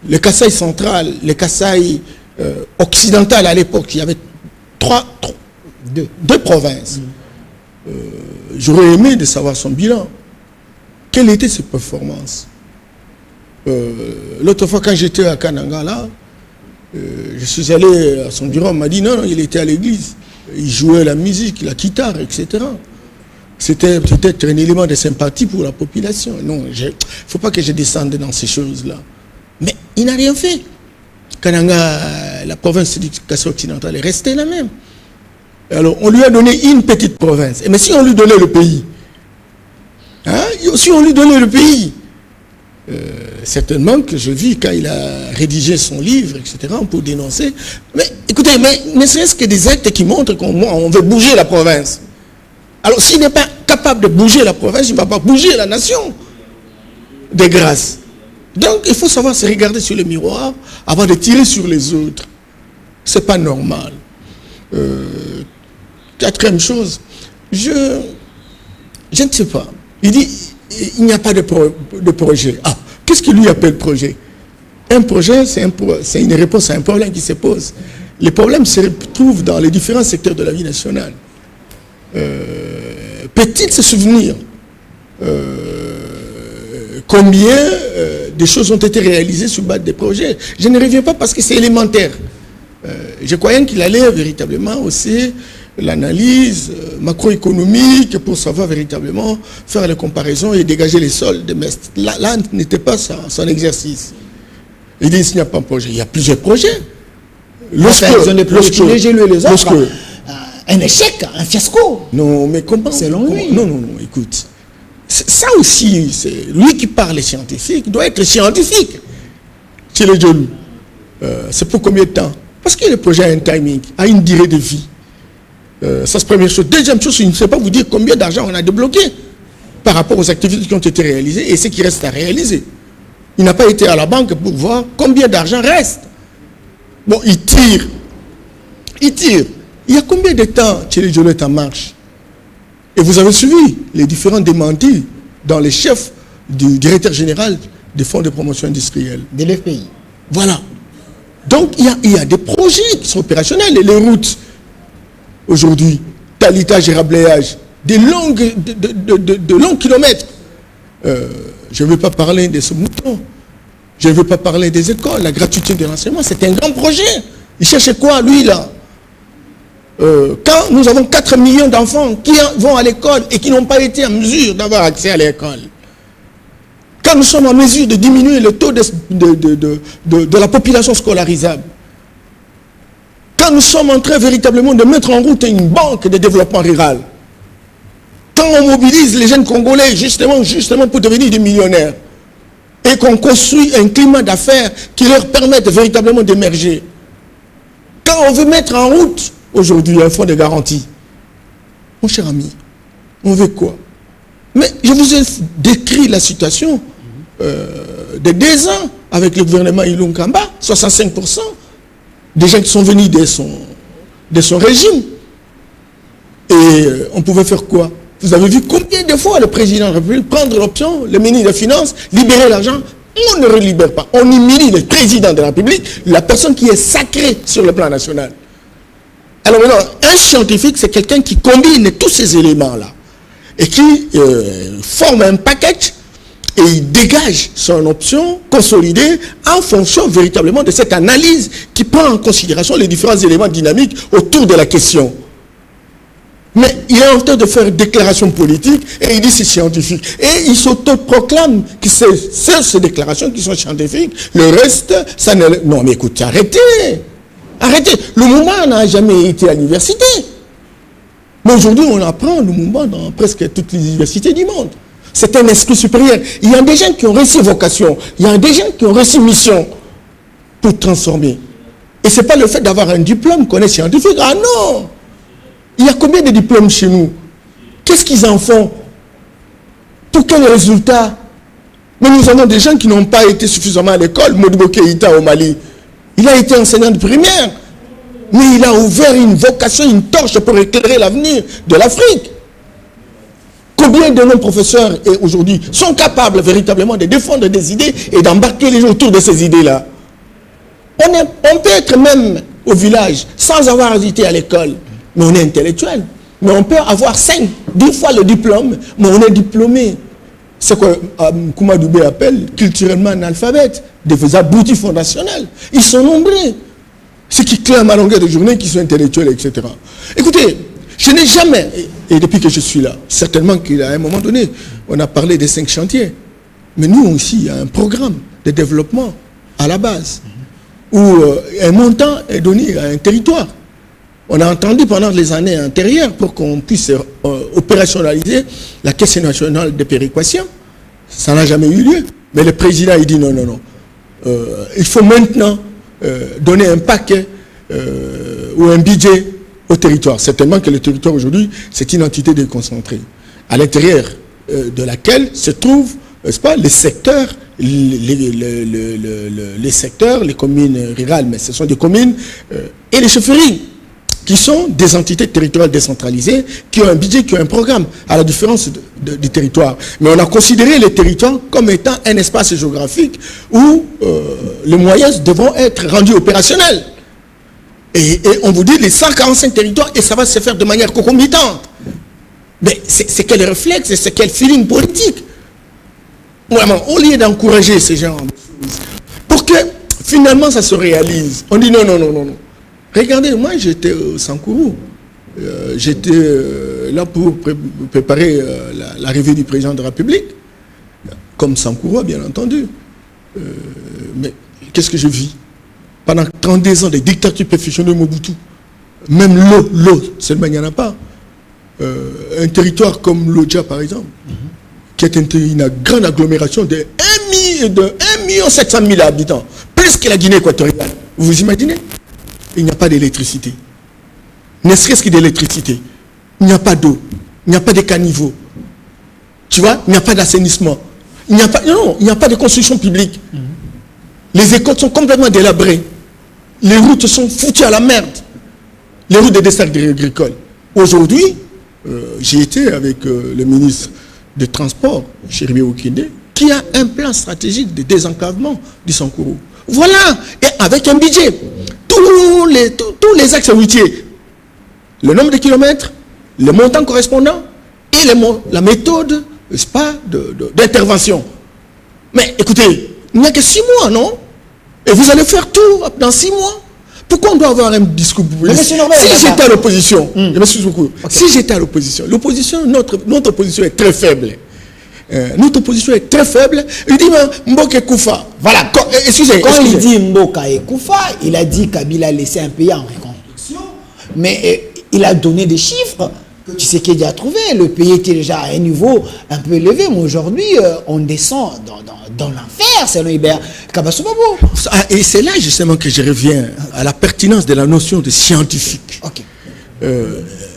Le Kasaï central, le Kasaï occidental à l'époque, il y avait deux provinces. J'aurais aimé de savoir son bilan. Quelles étaient ses performances? L'autre fois, quand j'étais à Kananga, là, je suis allé à son bureau, on m'a dit non, il était à l'église. Il jouait la musique, la guitare, etc. C'était peut-être un élément de sympathie pour la population. Non, il ne faut pas que je descende dans ces choses-là. Mais il n'a rien fait. Kananga, la province d'éducation occidentale est restée la même. Alors, on lui a donné une petite province. Mais si on lui donnait le pays, si on lui donnait le pays, certainement que je vis quand il a rédigé son livre, etc., on peut dénoncer. Mais écoutez, mais serait-ce que des actes qui montrent qu'on veut bouger la province? Alors s'il n'est pas capable de bouger la province, il ne va pas bouger la nation. De grâce. Donc il faut savoir se regarder sur le miroir avant de tirer sur les autres. C'est pas normal. Quatrième chose, je ne sais pas. Il dit il n'y a pas de projet. Ah, qu'est-ce qu'il lui appelle projet? Un projet, c'est une réponse à un problème qui se pose. Les problèmes se retrouvent dans les différents secteurs de la vie nationale. Peut-il se souvenir combien de choses ont été réalisées sur base des projets? Je ne reviens pas parce que c'est élémentaire. Je croyais qu'il allait véritablement aussi l'analyse macroéconomique pour savoir véritablement faire les comparaisons et dégager les soldes. Mais là n'était pas son exercice. Il dit qu'il n'y a pas de projet. Il y a plusieurs projets. Un échec, un fiasco. Non, mais comment? Selon lui. Non, écoute. Ça aussi, c'est lui qui parle scientifique, doit être scientifique. Chez les jeunes. C'est pour combien de temps? Parce que le projet a un timing, a une durée de vie. Ça, c'est la première chose. Deuxième chose, il ne sait pas vous dire combien d'argent on a débloqué par rapport aux activités qui ont été réalisées et ce qui reste à réaliser. Il n'a pas été à la banque pour voir combien d'argent reste. Bon, il tire. Il y a combien de temps Thierry Jolo est en marche? Et vous avez suivi les différents démentis dans les chefs du directeur général des fonds de promotion industrielle. De l'FPI. Voilà. Donc, il y a des projets qui sont opérationnels. Et les routes, aujourd'hui, talitage et rablayage, de longs kilomètres. Je ne veux pas parler de ce mouton. Je ne veux pas parler des écoles, la gratuité de l'enseignement. C'est un grand projet. Il cherche quoi, lui, là? Quand nous avons 4 millions d'enfants qui vont à l'école et qui n'ont pas été en mesure d'avoir accès à l'école, quand nous sommes en mesure de diminuer le taux de la population scolarisable, quand nous sommes en train véritablement de mettre en route une banque de développement rural, quand on mobilise les jeunes Congolais justement pour devenir des millionnaires, et qu'on construit un climat d'affaires qui leur permette véritablement d'émerger, quand on veut mettre en route aujourd'hui un fonds de garantie, mon cher ami, on veut quoi? Mais je vous ai décrit la situation de 2 ans avec le gouvernement Ilunga Kamba, 65% des gens qui sont venus de son régime. Et on pouvait faire quoi? Vous avez vu combien de fois le président de la République prendre l'option, le ministre des Finances, libérer l'argent? On ne relibère pas. On humilie le président de la République, la personne qui est sacrée sur le plan national. Alors maintenant, un scientifique, c'est quelqu'un qui combine tous ces éléments-là et qui forme un package et il dégage son option consolidée en fonction véritablement de cette analyse qui prend en considération les différents éléments dynamiques autour de la question. Mais il est en train de faire une déclaration politique et il dit c'est scientifique. Et il s'autoproclame que c'est ces déclarations qui sont scientifiques. Le reste, ça ne... Non mais écoutez, arrêtez. Le mouvement n'a jamais été à l'université. Mais aujourd'hui, on apprend le mouvement dans presque toutes les universités du monde. C'est un esprit supérieur. Il y a des gens qui ont reçu vocation. Il y a des gens qui ont reçu mission pour transformer. Et ce n'est pas le fait d'avoir un diplôme qu'on est scientifique. Ah non! Il y a combien de diplômes chez nous? Qu'est-ce qu'ils en font? Pour quel résultat? Mais nous avons des gens qui n'ont pas été suffisamment à l'école. Modibo Keïta au Mali, il a été enseignant de primaire. Mais il a ouvert une vocation, une torche pour éclairer l'avenir de l'Afrique. Combien de nos professeurs aujourd'hui sont capables véritablement de défendre des idées et d'embarquer les gens autour de ces idées-là? On peut être même au village sans avoir été à l'école, mais on est intellectuel. Mais on peut avoir 5, 10 fois le diplôme, mais on est diplômé. C'est quoi Kouma Doubé appelle culturellement analphabète, des abrutis fondationnels. Ils sont nombreux. Ceux qui clament à longueur de journée, qui sont intellectuels, etc. Écoutez, je n'ai jamais, et depuis que je suis là, certainement qu'à un moment donné, on a parlé des 5 chantiers. Mais nous aussi, il y a un programme de développement à la base, où un montant est donné à un territoire. On a entendu pendant les années antérieures pour qu'on puisse opérationnaliser la Caisse nationale de péréquation. Ça n'a jamais eu lieu. Mais le président, il dit non. Il faut maintenant donner un paquet ou un budget au territoire. Certainement que le territoire aujourd'hui, c'est une entité déconcentrée, à l'intérieur de laquelle se trouvent, n'est-ce pas, les secteurs, les secteurs, les communes rurales, mais ce sont des communes, et les chefferies, qui sont des entités territoriales décentralisées, qui ont un budget, qui ont un programme, à la différence du territoire. Mais on a considéré les territoires comme étant un espace géographique où les moyens devront être rendus opérationnels. Et on vous dit les 145 territoires, et ça va se faire de manière concomitante. Mais c'est quel réflexe, c'est quel feeling politique? Vraiment, au lieu d'encourager ces gens, pour que finalement ça se réalise, on dit non. Regardez, moi j'étais au Sankourou, j'étais là pour préparer l'arrivée du président de la République, comme Sankourou bien entendu. Mais qu'est-ce que je vis? Pendant 32 ans de dictature perfectionnée de Mobutu, même l'eau, seulement il n'y en a pas. Un territoire comme l'Odja par exemple, qui est une grande agglomération de 1,7 million habitants, plus que la Guinée équatoriale. Vous vous imaginez? Il n'y a pas d'électricité. Ne serait-ce que d'électricité. Il n'y a pas d'eau. Il n'y a pas de caniveaux. Tu vois? Il n'y a pas d'assainissement. Il n'y a pas de construction publique. Les écoles sont complètement délabrées. Les routes sont foutues à la merde. Les routes des desserts agricoles. Aujourd'hui, j'ai été avec le ministre des Transports, Chéribé Okinde, qui a un plan stratégique de désenclavement du Sankourou. Voilà, et avec un budget. Tous les axes routiers, le nombre de kilomètres, le montant correspondant et la méthode, n'est-ce pas, d'intervention. Mais écoutez, il n'y a que 6 mois, non? Et vous allez faire tout dans 6 mois. Pourquoi on doit avoir un discours populiste? Si j'étais à l'opposition, je m'excuse beaucoup. Okay. Si j'étais à l'opposition, notre opposition est très faible. Notre position est très faible. Il dit Mboka Koufa. Voilà. Quand il dit Mboka et Koufa, il a dit Kabila a laissé un pays en reconstruction. Mais il a donné des chiffres. Tu sais qu'il a trouvé. Le pays était déjà à un niveau un peu élevé. Mais aujourd'hui, on descend dans l'enfer, selon Hubert Kabasoubabo. Et c'est là justement que je reviens à la pertinence de la notion de scientifique. Okay.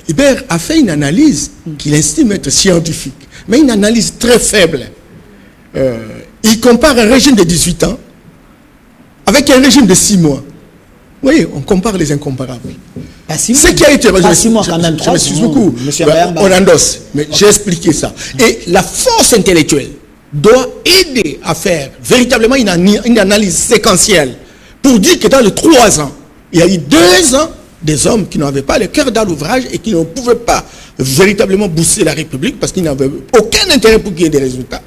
Hubert a fait une analyse qu'il estime être scientifique, mais une analyse très faible. Il compare un régime de 18 ans avec un régime de 6 mois. Oui, on compare les incomparables. Ce qui a été je m'excuse beaucoup. On endosse, mais j'ai expliqué ça. Et la force intellectuelle doit aider à faire véritablement une analyse séquentielle pour dire que dans les 3 ans, il y a eu 2 ans des hommes qui n'avaient pas le cœur dans l'ouvrage et qui ne pouvaient pas véritablement booster la République parce qu'ils n'avaient aucun intérêt pour qu'il y ait des résultats.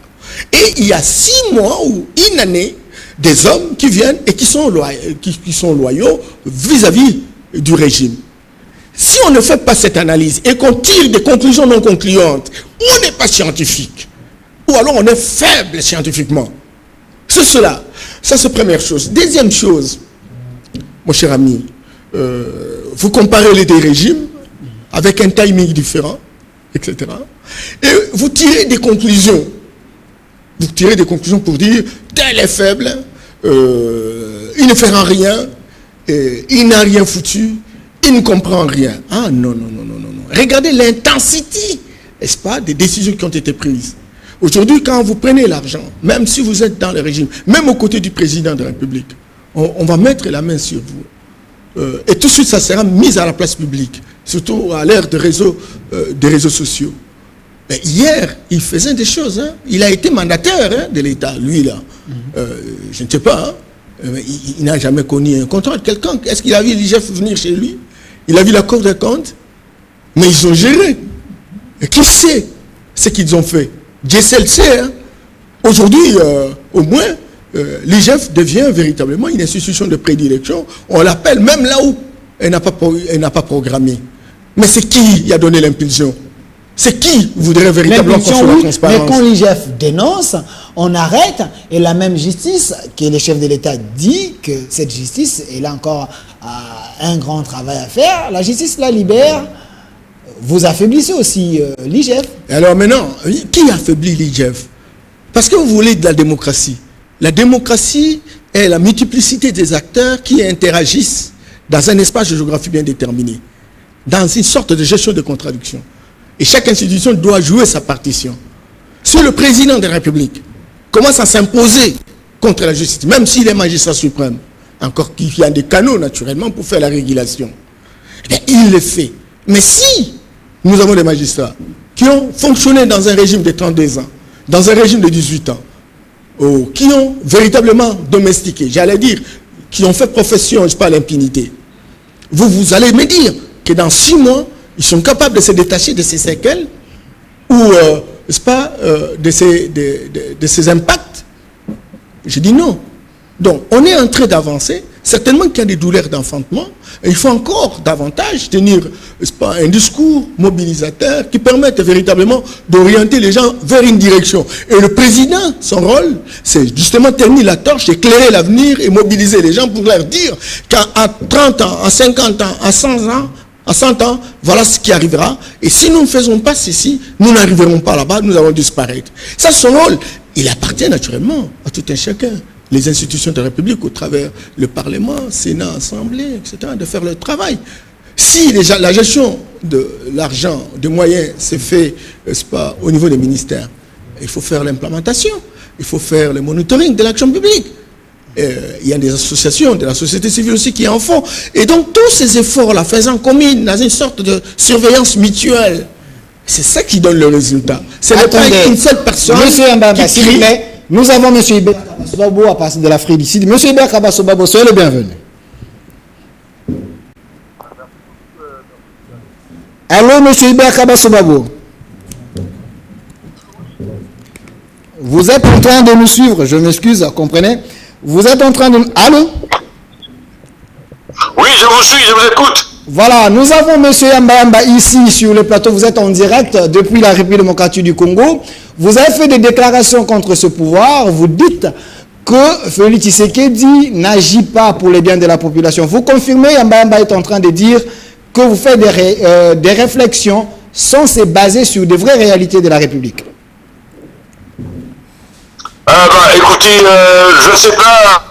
Et il y a 6 mois ou une année, des hommes qui viennent et qui sont loyaux vis-à-vis du régime. Si on ne fait pas cette analyse et qu'on tire des conclusions non concluantes, on n'est pas scientifique. Ou alors on est faible scientifiquement. C'est cela. Ça, c'est la première chose. Deuxième chose, mon cher ami, vous comparez les deux régimes avec un timing différent, etc. Et vous tirez des conclusions. Vous tirez des conclusions pour dire, tel est faible, il ne fera rien, il n'a rien foutu, il ne comprend rien. Ah non, non, non, non, non, non. Regardez l'intensité, n'est-ce pas, des décisions qui ont été prises. Aujourd'hui, quand vous prenez l'argent, même si vous êtes dans le régime, même aux côtés du président de la République, on va mettre la main sur vous. Et tout de suite, ça sera mis à la place publique, surtout à l'ère des réseaux sociaux. Mais hier, il faisait des choses. Hein. Il a été mandataire de l'État, lui, là. Je ne sais pas. Hein. Il n'a jamais connu un contrôle quelconque. Est-ce qu'il a vu l'IGF venir chez lui? Il a vu la Cour des comptes? Mais ils ont géré. Et qui sait ce qu'ils ont fait? Dieu seul le sait. Hein. Aujourd'hui, au moins, l'IGF devient véritablement une institution de prédilection. On l'appelle même là où elle n'a pas programmé. Mais c'est qui a donné l'impulsion? C'est qui voudrait véritablement construire la transparence? Mais quand l'IGF dénonce, on arrête, et la même justice, que le chef de l'État dit que cette justice, elle a encore un grand travail à faire, la justice la libère. Vous affaiblissez aussi l'IGF. Alors maintenant, qui affaiblit l'IGF? Parce que vous voulez de la démocratie. La démocratie est la multiplicité des acteurs qui interagissent dans un espace de géographie bien déterminé, dans une sorte de gestion de contradiction. Et chaque institution doit jouer sa partition. Si le président de la République commence à s'imposer contre la justice, même s'il est magistrat suprême, encore qu'il y a des canaux naturellement pour faire la régulation, eh bien, il le fait. Mais si nous avons des magistrats qui ont fonctionné dans un régime de 32 ans, dans un régime de 18 ans, qui ont véritablement domestiqué, j'allais dire, qui ont fait profession, je sais pas, l'impunité, vous allez me dire que dans 6 mois, ils sont capables de se détacher de ces séquelles ou, n'est-ce pas, de ces impacts? Je dis non. Donc, on est en train d'avancer. Certainement qu'il y a des douleurs d'enfantement. Et il faut encore davantage tenir, n'est-ce pas, un discours mobilisateur qui permette véritablement d'orienter les gens vers une direction. Et le président, son rôle, c'est justement tenir la torche, éclairer l'avenir et mobiliser les gens pour leur dire qu'à 30 ans, à 50 ans, à 100 ans, à 100 ans, voilà ce qui arrivera. Et si nous ne faisons pas ceci, nous n'arriverons pas là-bas, nous allons disparaître. Ça, son rôle, il appartient naturellement à tout un chacun. Les institutions de la République, au travers le Parlement, Sénat, Assemblée, etc., de faire leur travail. Si la gestion de l'argent, des moyens, s'est fait, n'est-ce pas, au niveau des ministères, il faut faire l'implémentation, il faut faire le monitoring de l'action publique. Il y a des associations de la société civile aussi qui en font. Et donc, tous ces efforts-là, faisant commune dans une sorte de surveillance mutuelle, c'est ça qui donne le résultat. Ce n'est pas une seule personne. Monsieur Mbamba, s'il vous plaît, nous avons M. Hubert Kabasobabo à partir de l'Afrique d'ici. M. Hubert Kabasobabo, soyez le bienvenu. Allô, M. Hubert Kabasobabo. Vous êtes en train de nous suivre, je m'excuse, comprenez? Vous êtes en train de... Allô? Oui, je vous suis, je vous écoute. Voilà, nous avons M. Mbamba ici sur le plateau. Vous êtes en direct depuis la République démocratique du Congo. Vous avez fait des déclarations contre ce pouvoir. Vous dites que Félix Tshisekedi n'agit pas pour les biens de la population. Vous confirmez, Mbamba est en train de dire que vous faites des réflexions sans se baser sur des vraies réalités de la République. Écoutez, je ne sais pas,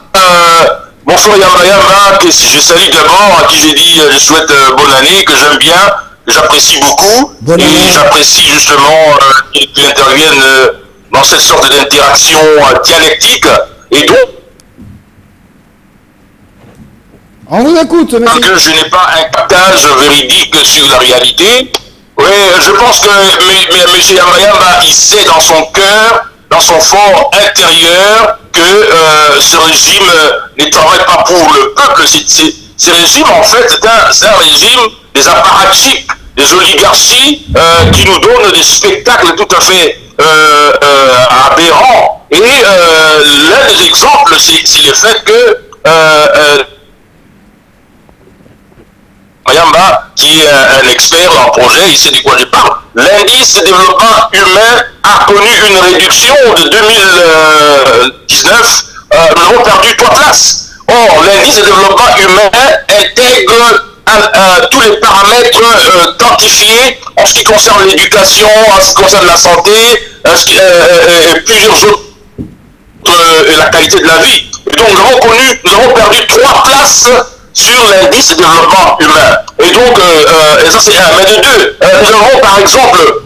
bonsoir Yamba, que je salue d'abord, à qui j'ai dit je souhaite bonne année, que j'aime bien, que j'apprécie beaucoup, et j'apprécie justement qu'il intervienne dans cette sorte d'interaction dialectique, et donc, on vous écoute, monsieur. Que je n'ai pas un captage véridique sur la réalité. Oui, je pense que M. Yamba, il sait dans son cœur, dans son fort intérieur, que ce régime ne travaille pas pour le peuple. Ce régime, en fait, c'est un régime des apparatchiks, des oligarchies qui nous donnent des spectacles tout à fait aberrants. Et l'un des exemples, c'est le fait que Mayamba, qui est un expert en projet, il sait de quoi je parle. L'indice de développement humain a connu une réduction de 2019. Nous avons perdu 3 places. Or, l'indice de développement humain intègre tous les paramètres quantifiés en ce qui concerne l'éducation, en ce qui concerne la santé, plusieurs autres, la qualité de la vie. Et donc nous avons perdu 3 places sur l'indice de développement humain. Et donc, et ça c'est un. Mais de deux, nous avons par exemple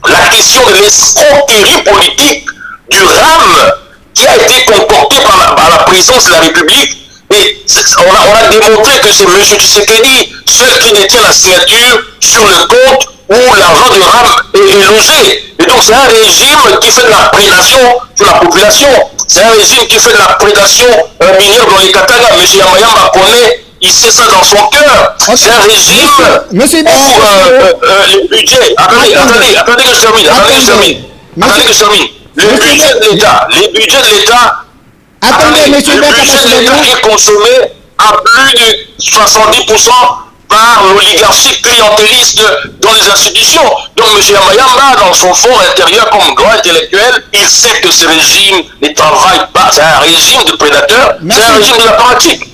la question de l'escroquerie politique du RAM qui a été concocté par la présidence de la République. Et on a démontré que c'est M. Tshisekedi seul qui détient la signature sur le compte où l'argent du RAM est logé. Et donc c'est un régime qui fait de la prédation sur la population. C'est un régime qui fait de la prédation minière dans les Katanga. M. Yamayama connaît, il sait ça dans son cœur. C'est un régime où les budgets... Attendez que je termine. Le budget de l'État... Attendez, le budget de l'État est consommé à plus de 70% par l'oligarchie clientéliste dans les institutions. Donc M. Yamayama, dans son fond intérieur comme grand intellectuel, il sait que ce régime ne travaille pas. C'est un régime de prédateurs, c'est un régime de la pratique.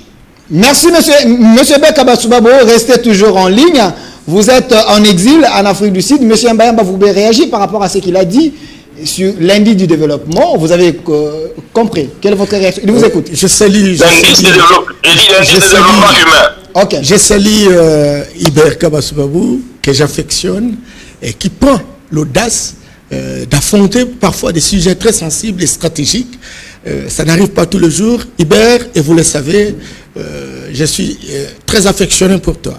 Merci monsieur Beka Basubabo, restez toujours en ligne. Vous êtes en exil en Afrique du Sud. Monsieur Yamayama, vous pouvez réagir par rapport à ce qu'il a dit sur l'indice du développement. Vous avez compris. Quelle est votre réaction? Il vous écoute. Je salue... L'indice de développement humain. Ok. Je salue Iber Kabasubabou, que j'affectionne, et qui prend l'audace d'affronter parfois des sujets très sensibles et stratégiques. Ça n'arrive pas tous les jours. Iber, et vous le savez, je suis très affectionné pour toi.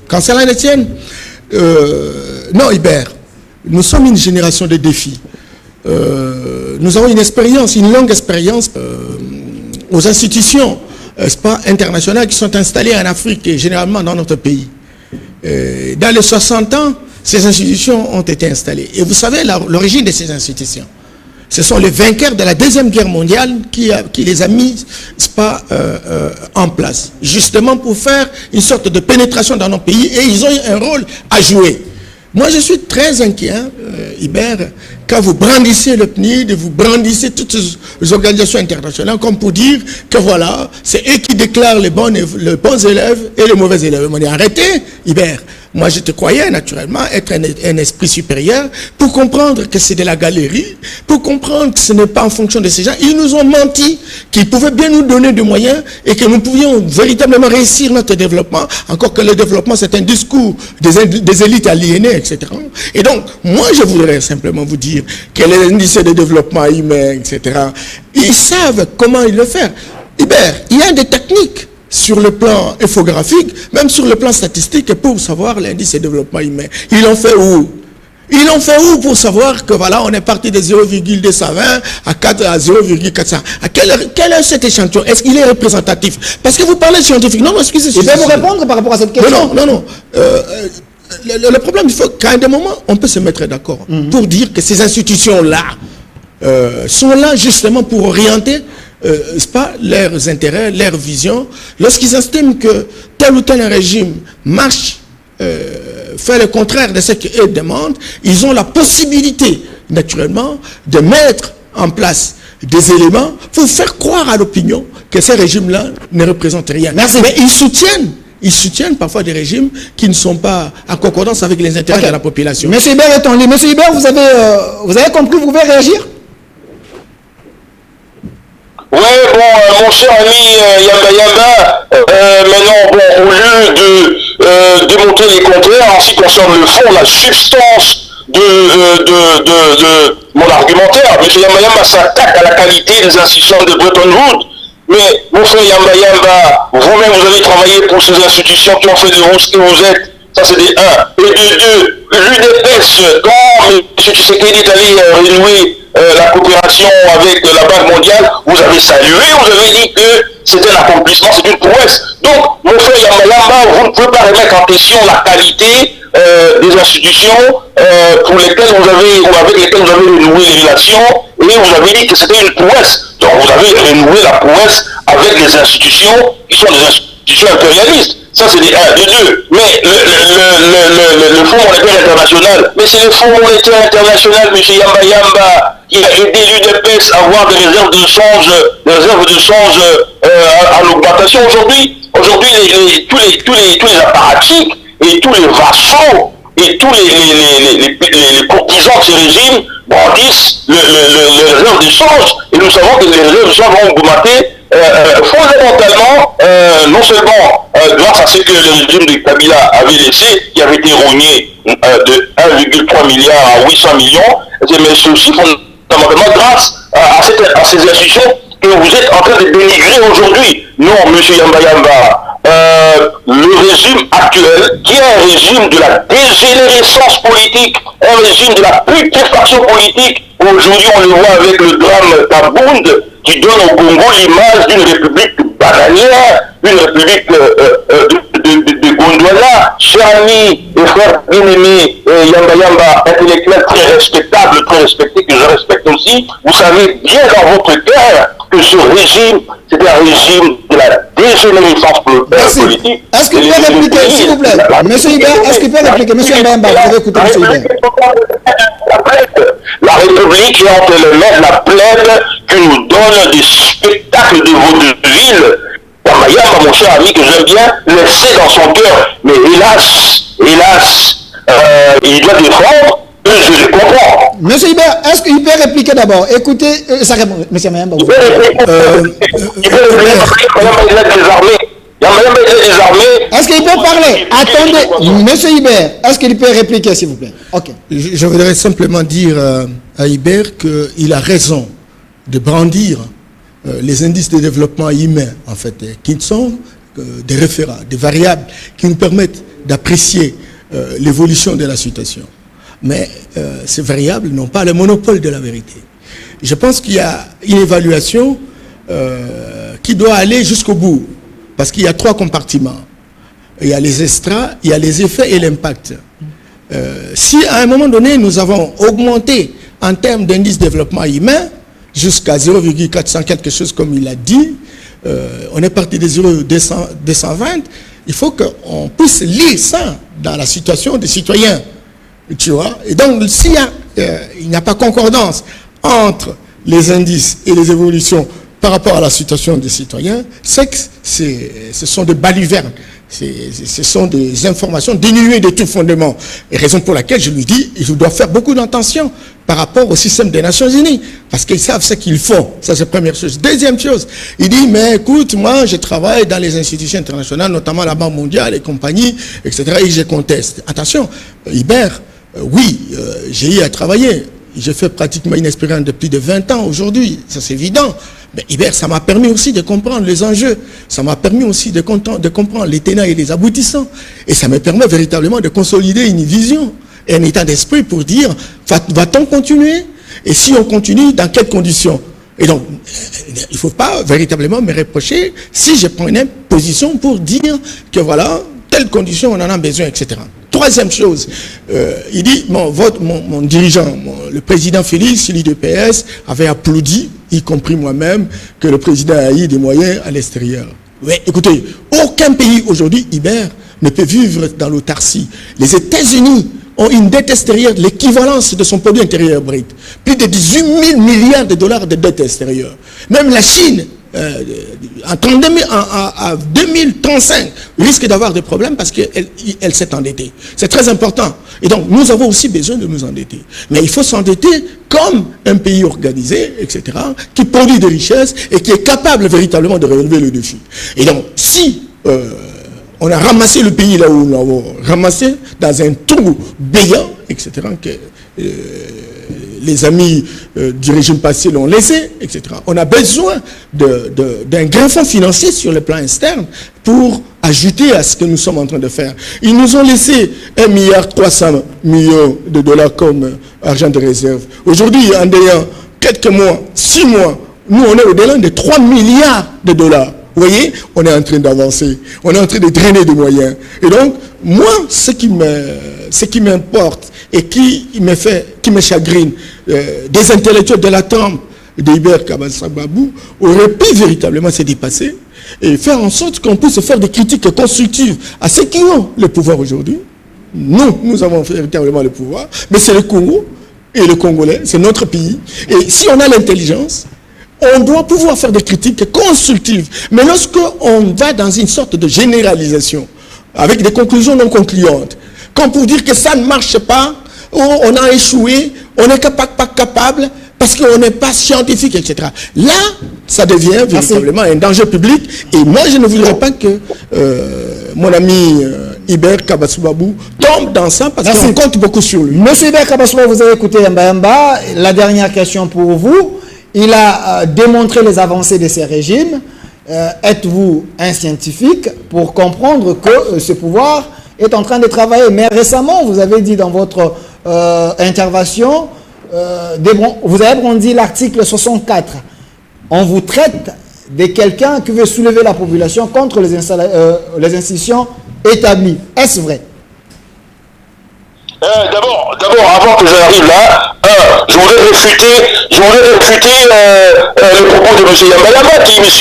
Quand cela ne tienne, non Iber, nous sommes une génération de défis. Nous avons une expérience, une longue expérience aux institutions internationales qui sont installées en Afrique et généralement dans notre pays. Dans les 60 ans, ces institutions ont été installées. Et vous savez l'origine de ces institutions. Ce sont les vainqueurs de la Deuxième Guerre mondiale qui les a mis en place, justement pour faire une sorte de pénétration dans nos pays, et ils ont eu un rôle à jouer. Moi, je suis très inquiet, Iber, quand vous brandissez le PNID, vous brandissez toutes les organisations internationales comme pour dire que voilà, c'est eux qui déclarent les bons élèves et les mauvais élèves. On dit arrêtez, Iber. Moi, je te croyais naturellement être un esprit supérieur pour comprendre que c'est de la galerie, pour comprendre que ce n'est pas en fonction de ces gens. Ils nous ont menti, qu'ils pouvaient bien nous donner des moyens et que nous pouvions véritablement réussir notre développement, encore que le développement, c'est un discours des élites aliénées, etc. Et donc, moi, je voudrais simplement vous dire que les indices de développement humain, etc., ils savent comment ils le faire. Hubert, il y a des techniques sur le plan infographique, même sur le plan statistique, pour savoir l'indice de développement humain. Ils l'ont fait où? Ils l'ont fait où pour savoir que voilà, on est parti de 0,220 à 0,400. Quel est cet échantillon? Est-ce qu'il est représentatif? Parce que vous parlez scientifique. Non, excusez-moi. Je vais vous répondre par rapport à cette question. Non. Le problème, il faut qu'à un moment, on peut se mettre d'accord pour dire que ces institutions-là sont là justement pour orienter pas leurs intérêts, leurs visions. Lorsqu'ils estiment que tel ou tel régime marche, fait le contraire de ce qu'eux demandent, ils ont la possibilité, naturellement, de mettre en place des éléments pour faire croire à l'opinion que ces régimes-là ne représentent rien. Merci. Mais ils soutiennent parfois des régimes qui ne sont pas en concordance avec les intérêts de la population. Monsieur Hubert est en ligne. Monsieur Hubert, vous avez compris, vous pouvez réagir? Oui, bon, mon cher ami Yamayama, maintenant, bon, au lieu de démontrer les contraires en ce qui concerne le fond, la substance de mon argumentaire, M. Yamayama s'attaque à la qualité des institutions de Bretton Woods. Mais, mon frère Yamayama, vous-même, vous avez travaillé pour ces institutions qui ont fait de vous ce que vous êtes. Ça, c'est des 1. Et de 2, l'UDPS, quand M. Tshisekedi est allé renouer la coopération avec la Banque mondiale, vous avez salué, vous avez dit que c'était l'accomplissement, c'est une prouesse. Donc, mon frère Yamayama, vous ne pouvez pas remettre en question la qualité des institutions pour lesquelles vous avez, ou avec lesquelles vous avez renoué les relations, et vous avez dit que c'était une prouesse. Donc, vous avez renoué la prouesse avec les institutions qui sont des institutions impérialistes. Ça, c'est des 1, de 2. Mais le Fonds monétaire international, mais c'est le Fonds monétaire international, M. Yamba Yamba, qui a aidé l'UDPS à avoir des réserves de change à l'augmentation. Aujourd'hui, tous les apparatchiks et tous les vassaux et tous les courtisans de ces régimes brandissent les réserves de change. Et nous savons que les réserves de change vont augmenter fondamentalement, non seulement grâce à ce que le régime de Kabila avait laissé, qui avait été rogné de 1,3 milliard à 800 millions, mais c'est aussi fondamentalement grâce à ces institutions que vous êtes en train de dénigrer aujourd'hui. Non, M. Yamba Yamba, le régime actuel, qui est un régime de la dégénérescence politique, un régime de la putréfaction politique, aujourd'hui on le voit avec le drame Tabound, qui donne au Congo l'image d'une république bananière, d'une république de Gondwana. Cher ami et frère bien-aimé Yamba Yamba, intellectuel très respectable, très respecté, que je respecte aussi, vous savez bien dans votre cœur que ce régime, c'est un régime de la dégénérescence politique. Est-ce qu'il peut répliquer, s'il vous plaît? Monsieur Hubert, est-ce qu'il peut répliquer? Monsieur Yamba Yamba, vous avez écouté M. Hubert. La République est entre les mains de la plaide qui nous donne des spectacles de vaudeville. Yamba Yamba, mon cher ami que j'aime bien, le sait dans son cœur. Mais hélas, il doit défendre. Je le comprends. Monsieur Hubert, est-ce qu'il peut répliquer d'abord? Écoutez, ça répond. Monsieur Mayamba, vous est-ce qu'il peut parler? Attendez, Monsieur Hubert, est-ce qu'il peut répliquer, s'il vous plaît? Ok. Je voudrais simplement dire à Hubert qu'il a raison de brandir les indices de développement humain, en fait, qui sont des référents, des variables qui nous permettent d'apprécier l'évolution de la situation. Mais ces variables n'ont pas le monopole de la vérité. Je pense qu'il y a une évaluation qui doit aller jusqu'au bout, parce qu'il y a 3 compartiments. Il y a les extras, il y a les effets et l'impact. Si à un moment donné, nous avons augmenté en termes d'indice de développement humain jusqu'à 0,400 quelque chose comme il a dit, on est parti de 0,220, il faut qu'on puisse lire ça dans la situation des citoyens. Tu vois? Et donc, s'il n'y a pas concordance entre les indices et les évolutions par rapport à la situation des citoyens, c'est que ce sont des balivernes. Ce sont des informations dénuées de tout fondement. Et raison pour laquelle je lui dis, il doit faire beaucoup d'attention par rapport au système des Nations Unies. Parce qu'ils savent ce qu'ils font. Ça, c'est la première chose. Deuxième chose, il dit, mais écoute, moi, je travaille dans les institutions internationales, notamment la Banque mondiale et compagnie, etc. Et je conteste. Attention, Hubert, oui, j'ai eu à travailler. J'ai fait pratiquement une expérience de plus de 20 ans aujourd'hui. Ça, c'est évident. Mais Hubert, ça m'a permis aussi de comprendre les enjeux. Ça m'a permis aussi de comprendre les tenants et les aboutissants. Et ça me permet véritablement de consolider une vision et un état d'esprit pour dire, va-t-on continuer? Et si on continue, dans quelles conditions? Et donc, il ne faut pas véritablement me reprocher si je prends une position pour dire que voilà, telle condition, on en a besoin, etc. Troisième chose, il dit, mon dirigeant, le président Félix, l'UDPS, avait applaudi, y compris moi-même, que le président a eu des moyens à l'extérieur. Oui, écoutez, aucun pays aujourd'hui, Hubert, ne peut vivre dans l'autarcie. Les États-Unis ont une dette extérieure, l'équivalence de son produit intérieur brut. Plus de 18 000 milliards de dollars de dette extérieure. Même la Chine, en 2035, risque d'avoir des problèmes parce qu'elle s'est endettée. C'est très important. Et donc, nous avons aussi besoin de nous endetter. Mais il faut s'endetter comme un pays organisé, etc., qui produit des richesses et qui est capable véritablement de relever le défi. Et donc, si on a ramassé le pays là où nous l'avons ramassé, dans un trou béant, etc., que les amis du régime passé l'ont laissé, etc. On a besoin d'un grand fonds financier sur le plan externe pour ajouter à ce que nous sommes en train de faire. Ils nous ont laissé 1,3 milliard de dollars comme argent de réserve. Aujourd'hui, en ayant quelques mois, 6 mois, nous on est au-delà de 3 milliards de dollars. Vous voyez, on est en train d'avancer, on est en train de drainer des moyens. Et donc, moi, ce qui m'importe et qui me chagrine, des intellectuels de la trempe d'Hibert Kabasababou aurait pu véritablement se dépasser et faire en sorte qu'on puisse faire des critiques constructives à ceux qui ont le pouvoir aujourd'hui. Nous avons véritablement le pouvoir, mais c'est le Congo et le Congolais, c'est notre pays. Et si on a l'intelligence, on doit pouvoir faire des critiques constructives. Mais lorsqu'on va dans une sorte de généralisation, avec des conclusions non concluantes, comme pour dire que ça ne marche pas, on a échoué, on n'est pas capable, parce qu'on n'est pas scientifique, etc. Là, ça devient véritablement un danger public. Et moi, je ne voudrais pas que mon ami Hibert Kabasubabou tombe dans ça, parce qu'on compte beaucoup sur lui. Monsieur Hibert Kabasubabou, vous avez écouté Yamba. La dernière question pour vous. Il a démontré les avancées de ces régimes. Êtes-vous un scientifique pour comprendre que ce pouvoir est en train de travailler? Mais récemment, vous avez dit dans votre intervention, vous avez brandi l'article 64. On vous traite de quelqu'un qui veut soulever la population contre les institutions établies. Est-ce vrai? D'abord, avant que j'arrive là, je voudrais réfuter les propos de M. Yambayama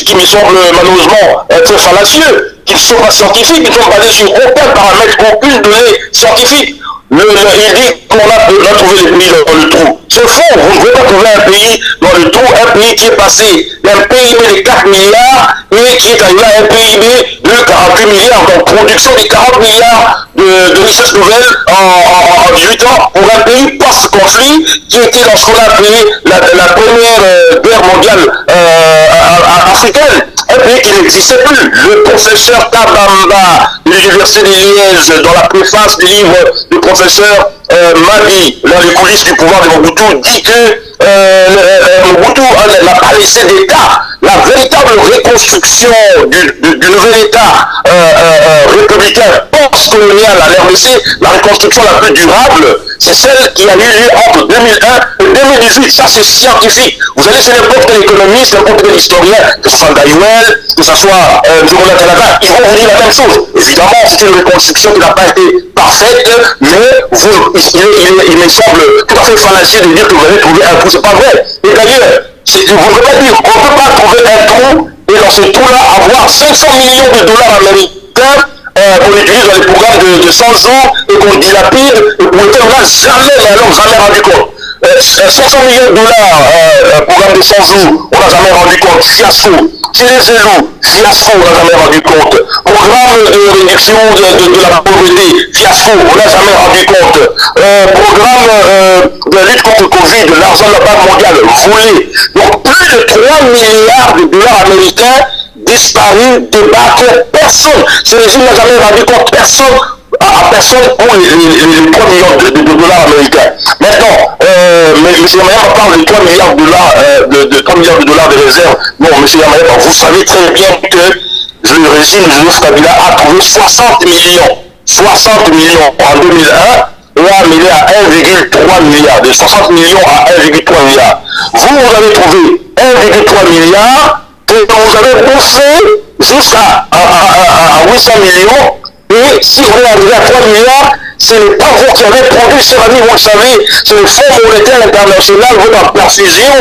qui me semble malheureusement très fallacieux, qui ne sont pas scientifiques, qui ne sont basés sur aucun paramètre, aucune donnée scientifique. Il dit qu'on a trouvé les pays dans le trou. C'est faux, vous ne pouvez pas trouver un pays dans le trou, un pays qui est passé d'un PIB de 4 milliards et qui est arrivé à un PIB de 48 milliards, donc production de 40 milliards de richesses nouvelles en 18 ans pour un pays post-conflit qui était dans ce qu'on a appelé la première guerre mondiale africaine. Un pays qui n'existait plus. Le professeur Kabamba de l'Université de Liège, dans la préface du livre du professeur Madi, dans les coulisses du pouvoir de Mobutu, dit que Mobutu n'a pas laissé d'État. La véritable reconstruction du nouvel État républicain post-colonial à l'RDC, la reconstruction la plus durable, c'est celle qui a eu lieu entre 2001 et 2018. Ça, c'est scientifique. Vous allez chez n'importe quel économiste, n'importe quel historien, que ce soit Gaïwel, que ce soit Journal Canada, ils vont vous dire la même chose. Évidemment, c'est une reconstruction qui n'a pas été parfaite, mais il me semble tout à fait fallacieux de dire que vous allez trouver un trou. C'est pas vrai. Et d'ailleurs, on ne peut pas dire qu'on ne peut pas trouver un trou et dans ce trou-là avoir 500 millions de dollars américains qu'on utilise dans les programmes de 100 jours et qu'on dilapide et pour lequel on n'a jamais rendu compte. 500 millions de dollars, programme de 100 jours, on n'a jamais rendu compte. Fiasco. Chez les élus, fiasco, on n'a jamais rendu compte. Programme de réduction de la pauvreté, fiasco, on n'a jamais rendu compte. Programme de lutte contre le Covid, l'argent de la Banque mondiale, volé. Donc plus de 3 milliards de dollars américains disparus, débarqués, personne. Ce régime n'a jamais rendu compte, personne. À personne pour les 3 millions de dollars américains. Maintenant, M. Yambayama parle de 3 milliards de dollars, de 3 milliards de dollars de réserve. Bon, M. Yambayama, vous savez très bien que le régime de Joseph Kabila a trouvé 60 millions en 2001 et a amené à 1,3 milliard, de 60 millions à 1,3 milliard. Vous avez trouvé 1,3 milliard et vous avez bouffé jusqu'à 800 millions. Et si on est arrivé à 3 milliards, ce n'est pas vous qui avez produit, chers amis, vous le savez, c'est le Fonds monétaire international, votre perfusion.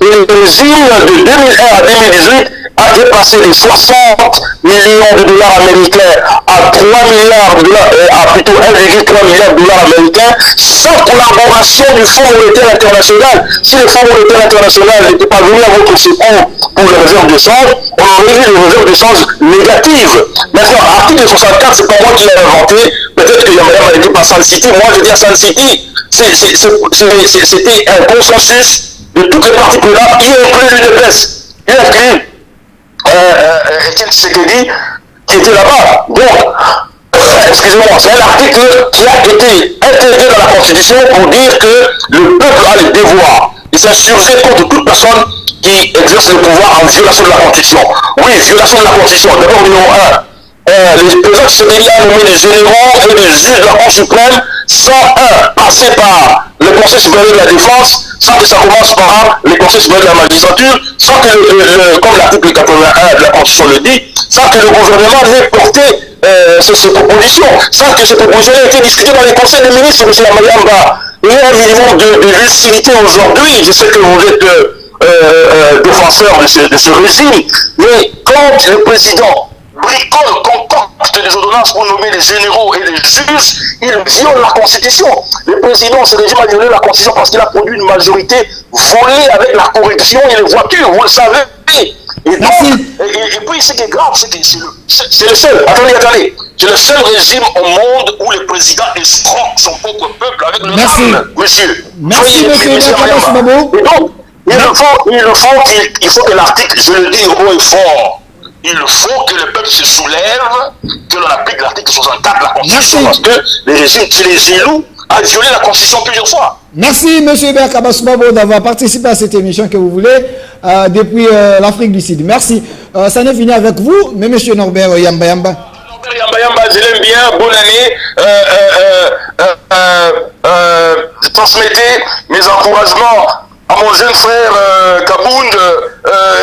Et le régime de 2001 à 2018 a dépassé les 60 millions de dollars américains à 3 milliards de dollars, à plutôt 1,3 milliard de dollars américains, sans collaboration du Fonds monétaire international. Si le Fonds monétaire international n'était pas venu à votre secours pour les réserves de change, on aurait eu des réserves de change négatives. Maintenant, l'article 64, c'est pas moi qui l'ai inventé. Peut-être que Yambayama n'était pas Sun City. Moi, je dis à Sun City, c'était un consensus de toutes les parties prenantes, y inclus l'UDPS, y inclus Etienne Tshisekedi qui était là-bas. Donc, excusez-moi, c'est un article qui a été intégré dans la Constitution pour dire que le peuple a le devoir de s'insurger contre toute personne qui exerce le pouvoir en violation de la Constitution. Oui, violation de la Constitution. D'abord, numéro 1, les présidents Tshisekedi a nommé des généraux et des juges de la Cour suprême sans passer par le Conseil supérieur de la défense, sans que ça commence par le Conseil supérieur de la magistrature, sans que, comme l'article 81 de la Constitution le dit, sans que le gouvernement n'ait porté ces propositions, sans que ces propositions aient été discutées dans les conseils des ministres, M. Yambayama. Il y a un minimum de lucidité aujourd'hui. Je sais que vous êtes défenseur de ce régime. Mais quand le président bricole, concocte des ordonnances pour nommer les généraux et les juges, il viole la Constitution. Le président, ce régime a violé la Constitution parce qu'il a produit une majorité volée avec la corruption et les voitures, vous le savez. Et donc, et puis ce qui est grave, c'est que c'est le seul, attendez, c'est le seul régime au monde où le président escroque son propre peuple avec le rame, monsieur. Merci, monsieur Mayamba. Et donc, il faut que l'article, je le dis haut et fort, il faut que le peuple se soulève, que l'on applique l'article 64 de la Constitution, parce que le régime qui les éloue a violé la Constitution plusieurs fois. Merci, M. Hubert Kabasoumabo, d'avoir participé à cette émission que vous voulez depuis l'Afrique du Sud. Merci. Ça n'est fini avec vous, mais M. Norbert Yamba. Norbert Yamba, je l'aime bien. Bonne année. Transmettez mes encouragements à mon jeune frère Kabound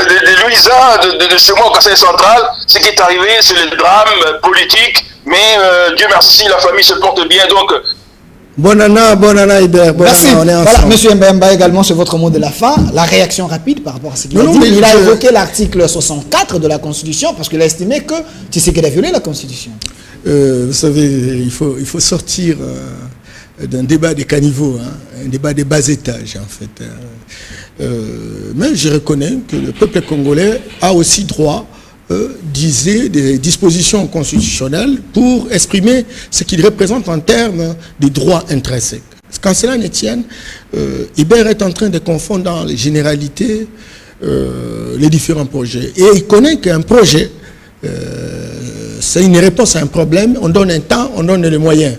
de Louisa, de chez moi au Conseil central. Ce qui est arrivé, c'est le drame politique, mais Dieu merci, la famille se porte bien. Donc, Bonne année, Hubert. Merci. Voilà, Monsieur Mbemba, également, c'est votre mot de la fin. La réaction rapide par rapport à ce qu'il a dit. Il a évoqué l'article 64 de la Constitution parce qu'il a estimé que Tshisekedi a violé la Constitution. Vous savez, il faut sortir d'un débat des caniveaux, un débat des bas étages, en fait. Mais je reconnais que le peuple congolais a aussi droit disait des dispositions constitutionnelles pour exprimer ce qu'il représente en termes de droits intrinsèques. Quand cela ne tienne, Hubert est en train de confondre dans les généralités les différents projets. Et il connaît qu'un projet, c'est une réponse à un problème, on donne un temps, on donne les moyens.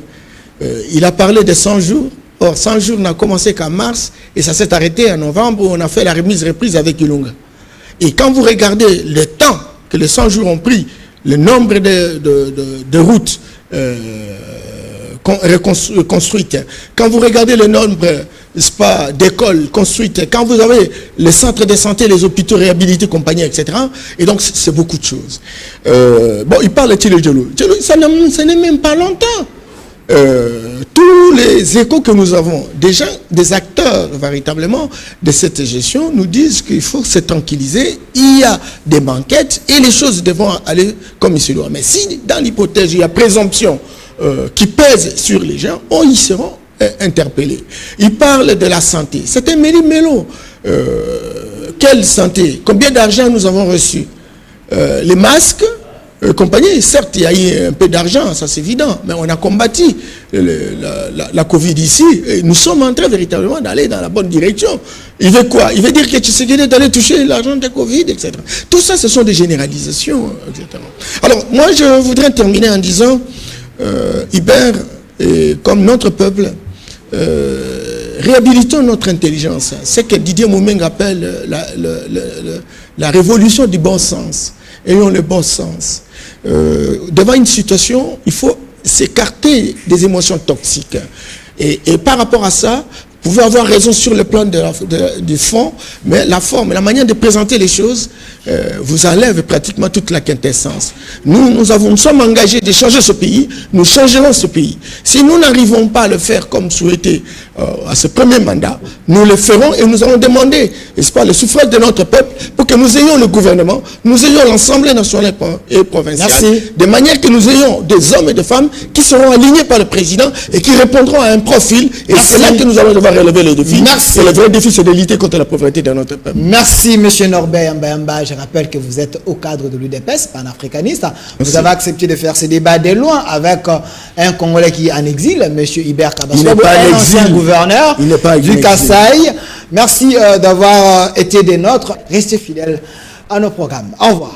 Il a parlé de 100 jours, or 100 jours n'a commencé qu'en mars, et ça s'est arrêté en novembre où on a fait la reprise avec Ilunga. Et quand vous regardez le temps que les 100 jours ont pris, le nombre de routes construites, quand vous regardez le nombre d'écoles construites, quand vous avez les centres de santé, les hôpitaux réhabilités, compagnie, etc. Et donc, c'est beaucoup de choses. Bon, il parle de Thilo Diallo. Ça n'est même pas longtemps. Tous les échos que nous avons, déjà des acteurs véritablement de cette gestion nous disent qu'il faut se tranquilliser, il y a des banquettes et les choses devront aller comme il se doit. Mais si dans l'hypothèse il y a présomption qui pèse sur les gens, ils seront interpellés. Il parle de la santé. C'était méli-mélo. Quelle santé? Combien d'argent nous avons reçu? Les masques compagnie, certes, il y a eu un peu d'argent, ça c'est évident, mais on a combattu la Covid ici, et nous sommes en train véritablement d'aller dans la bonne direction. Il veut quoi? Il veut dire que Tshisekedi est allé toucher l'argent de Covid, etc. Tout ça, ce sont des généralisations, etc. Alors, moi, je voudrais terminer en disant, Hubert, comme notre peuple, réhabilitons notre intelligence. C'est que Didier Moumeng appelle la révolution du bon sens. Ayons le bon sens. Devant une situation, il faut s'écarter des émotions toxiques. Et par rapport à ça, vous pouvez avoir raison sur le plan du fond, mais la forme, la manière de présenter les choses vous enlève pratiquement toute la quintessence. Nous sommes engagés de changer ce pays, nous changerons ce pays. Si nous n'arrivons pas à le faire comme souhaité à ce premier mandat, nous le ferons et nous allons demander, n'est-ce pas, le suffrage de notre peuple pour que nous ayons le gouvernement, nous ayons l'Assemblée nationale et provinciale, de manière que nous ayons des hommes et des femmes qui seront alignés par le président et qui répondront à un profil. Et c'est là que nous allons devoir relever les défis. Et le vrai défi, c'est de lutter contre la pauvreté de notre peuple. Merci, M. Norbert Yamba. Je rappelle que vous êtes au cadre de l'UDPS, panafricaniste. Vous avez accepté de faire ce débat de loin avec un Congolais qui est en exil, M. Hubert Kabasoumabo, un ancien gouverneur du Kasaï. Merci d'avoir été des nôtres. Restez fidèles à nos programmes. Au revoir.